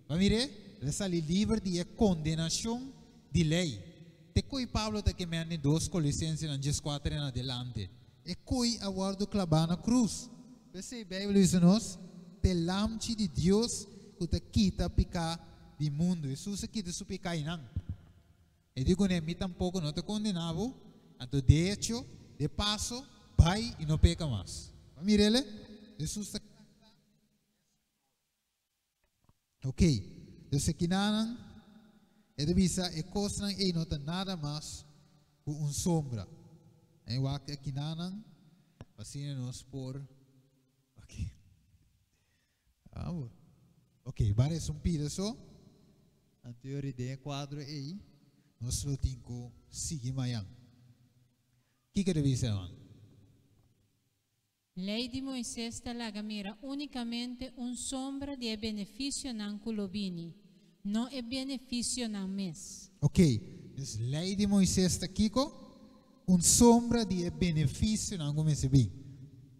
Vamos ver? Ela sai livre de condenação de lei. Te coi Pablo te que me ane 2 Colossenses 4 em adelante. E coi a guarda clavar na cruz. Você a Bíblia diz-nos, te lamche de Deus que te quita picar do mundo. Jesus quita su picar e não. E digo, me tampouco não te condenavo, então de hecho, de passo, vai e não peca mais. Vamos ver ele? Jesus te... Ok. Então, se quinanan, é de visa, é coisa não nota nada mais com sombra. É o que quinanan, vacina-nos por. Ok. Ok, várias pedaço. Anterior ideia quadro aí, nós lo tinco seguir mayang. Que é de visa, man? Lei de Moisés talaga mira unicamente sombra de benefício não culobini, não é benefício não mes. Ok, dus lei de Moisés está aqui com sombra de benefício não começa bem.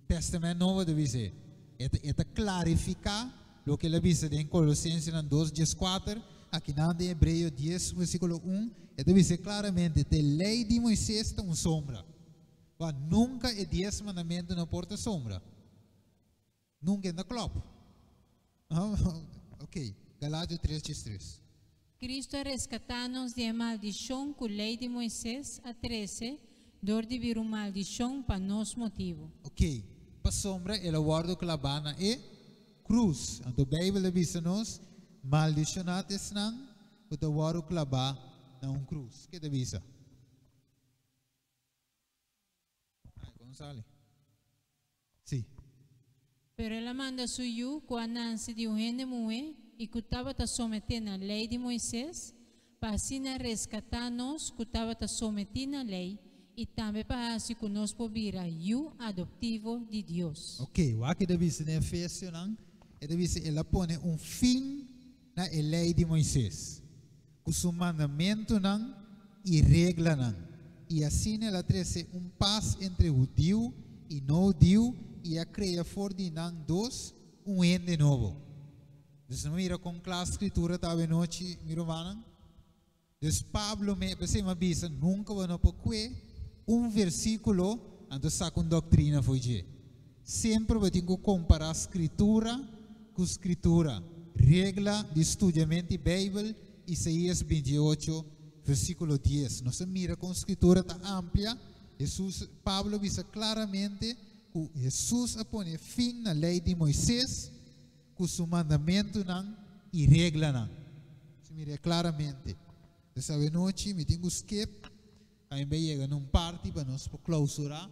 Testamento novo deve ser, é clarificar o que ele diz em Colossenses 2:4, aqui na de Hebreu 10 versículo 1, deve ser claramente que a lei de Moisés está sombra. Nunca é 10 mandamentos não porta sombra. Nunca é na club. Ok, Galátios 3:3. Cristo rescata-nos de maldição com a lei de Moisés a 13, dor de vir maldição para nos motivo. Ok, para sombra, ela guarda que labana é cruz. Então, a Bíblia diz-nos, maldicionates não, o te guarda que labana na cruz. Que te avisa? Sale. Sí. Pero ela manda suyo quando nasce de gente mulher e que estava a someter na lei de Moisés, para assim resgatar-nos que estava a someter na lei e também para assim que nós podemos o adoptivo de Deus. Ok, o que deve ser em Efésios, deve ser ela põe fim na lei de Moisés, com seu mandamento e regra não. E assim ela traz paz entre judeu e não judeu e a cria for de não dos ente novo. Então, mira com a escritura estava noite, mira, Dus Pablo me avisa, nunca van op versículo ando saca uma doutrina foi je. Sempre vai ter que comparar escritura com escritura. Regla de estudamento da Bíblia, Isaías 28, versículo 10. Nossa mira com a escritura está ampla. Pablo avisa claramente que Jesus põe fim na lei de Moisés, com seu mandamento e regra. Se mira claramente. Essa noite, me tenho que skip. Aí vai chegar num parte para nós clausurar.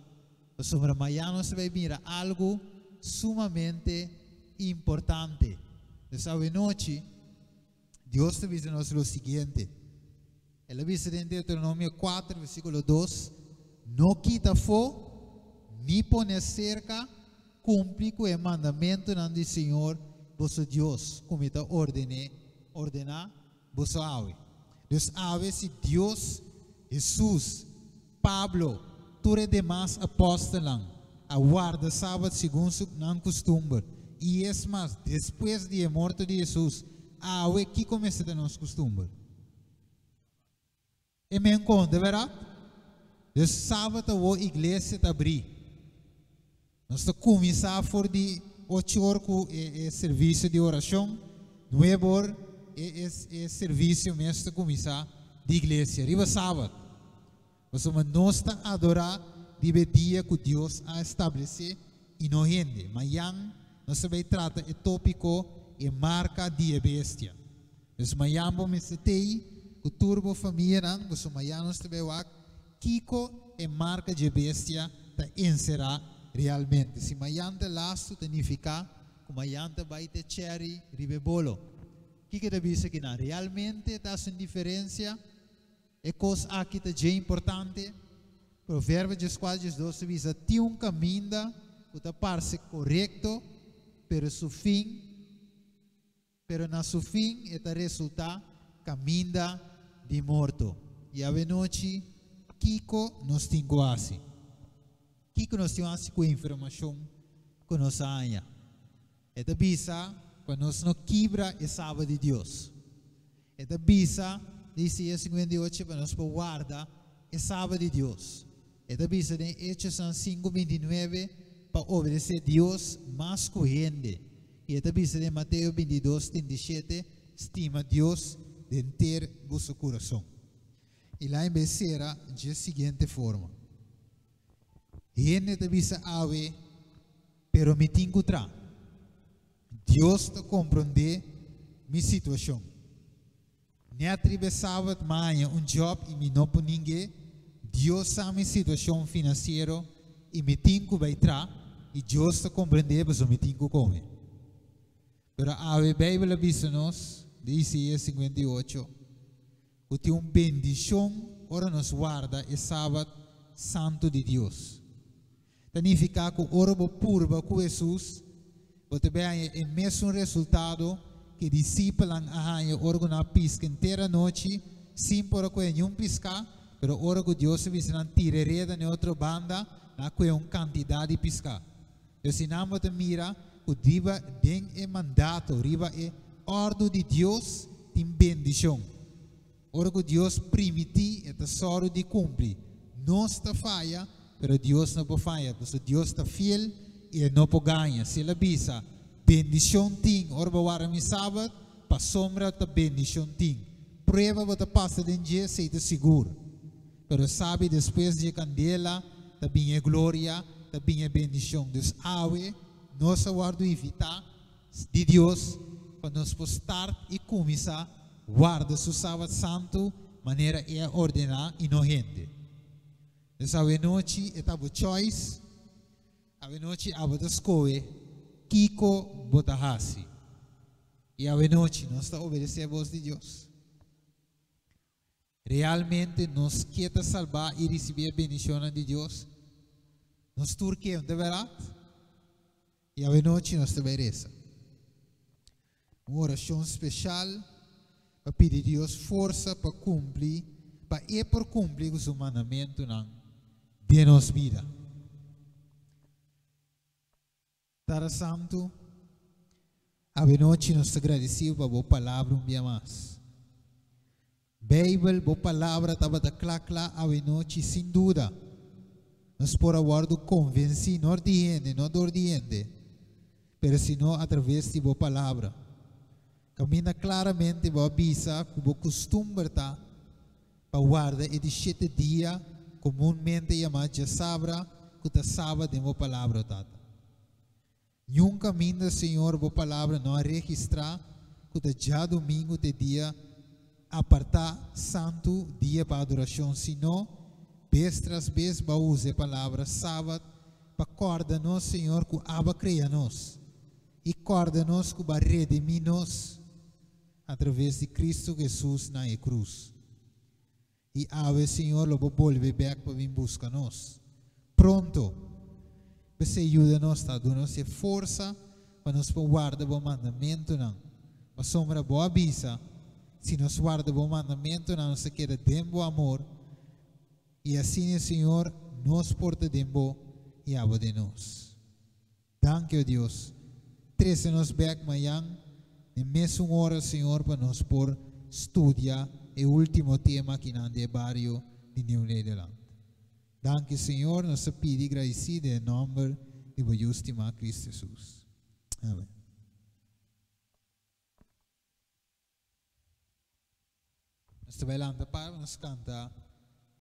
Sobre amanhã nós vai mirar algo sumamente importante. Essa noite, Deus te diz nós o seguinte. Ele diz em Deuteronômio 4, versículo 2: não quita fogo, nem pone cerca, cumpre com o mandamento do Senhor, vosso Deus, como está ordenar vosso ave. Deus ave se Deus, Jesus, Pablo, todos os demais apóstolos, aguarda sábado segundo o costume. E é mais, depois de a morte de Jesus, ave que começa a nosso costume. E me encontra, verdade? De sábado a igreja está abrir. Nós estamos começando por de 8 horas com o serviço de oração, 9 horas o serviço mesmo começar de igreja. Arriba sábado. Nós estamos a adorar de dia que Deus a estabelecer e não rende. Amanhã nós vamos tratar o tópico e marca de bestia. Nós amanhã vamos ter o turbo família, nós amanhã nós vamos Kiko e marca de bestia ta encerrar realmente. Se amanhã te lasto significa que amanhã te vai ter cherry ribebolo. Que te diz que não realmente está sem diferença. É coisa aqui que é importante. Provérbios 4:12 diz: tem caminho que parece correto, pero su fim, pero na su fim está resulta caminho de morto. E a noite Kiko nos tem quase. Kiko nos tem quase com informação que nos ganha. É da bisa quando nós não quebra a sábado de Deus. É da bisa Isaías 58 para nós guardar a sábado de Deus. É da bisa de Hechos 5:29 para obedecer a Deus mais corrente. E é da bisa de Mateus 22:37 estima Deus de inteiro vosso coração. E lá em Becerra, de seguinte forma: Gente te bisa ave, pero me tenho tra. Deus te compreende minha situação. Nem atravessava manhã job e me não por ninguém. Deus sabe minha situação financeira e me tenho vai tra. E Deus te compreende, mas me tenho comer. Pero a Bíblia diz-nos, de Isaías 58, que tem uma bendição, ora nos guarda o sábado santo de Deus. Significa que ora purba com Jesus, você vê o mesmo resultado que discípulos arranham ora na pisca inteira noite, sim por que nenhum piscar, pero ora que Deus se visa tira reda na outra banda, na que uma quantidade de piscar. Eu se não você mira, que riba tem o mandato, riba é ordem de Deus, tem bendição. Ora que Deus permite é tesouro de cumprir. Não está falha, pero Deus não pode falhar, porque Deus está fiel e não pode ganhar. Se ele avisa, bendição tem, ora para o sábado, para sombra da bendição tem. Prueba para passar de dia, seja seguro. Pero sabe, depois de candela, também é glória, também é bendição. Deus ave, nós guardo evitar de Deus, para nós postar e começar, guarda o sábado santo, maneira é ordenar e não rende. Essa noite é a choice, a noite é a escolha, Kiko botahasi. E a noite nós estamos obedecendo a voz de Deus. Realmente nós queremos salvar e receber a bendição de Deus. Nós turquemos, de verdade. E a noite nós te merece. Uma oração especial para pedir a Deus força para cumprir, para por cumprir os mandamentos de nossa vida. Tara Santo, a noite nós te agradecemos por a boa palavra um dia mais. Bijbel, bo palavra, tava da clacla a noite, sem dúvida. Nós por aguardo convenci, não ordiende, não ordiende. Pero se não, através de bo palavra. Camina claramente, bo avisa, que bo costume tá, para guarda e de 7 dias, comumente chamado de sabra, que ta sábado de bo palavra, tata. Nenhum caminho do Senhor, bo palavra, não registrar, que ta já domingo de dia, apartar santo dia para adoração, senão, vez tras vez, para usar a palavra sábado, para acordar-nos, Senhor, que aba cria-nos, e acordar-nos que vai redimir-nos, através de Cristo Jesus na cruz. E ave, Senhor, lo volve back para vir buscar-nos. Pronto, você ajuda-nos, está dando-nos força, para nos guardar o mandamento, não. Para sombra boa avisa, se nos guarda o mandamento, não se queda tempo amor, e assim o Senhor nos porta tempo e aba de nós. Danke, Deus. 13 nos back amanhã, em mesma hora, Senhor, para nos por estudar o último tema aqui na barrio de New Nederland. Danke, Senhor, nos pedi agradecido em nome de o justo Cristo Jesus. Amém. Nós trabalhamos para nos cantar.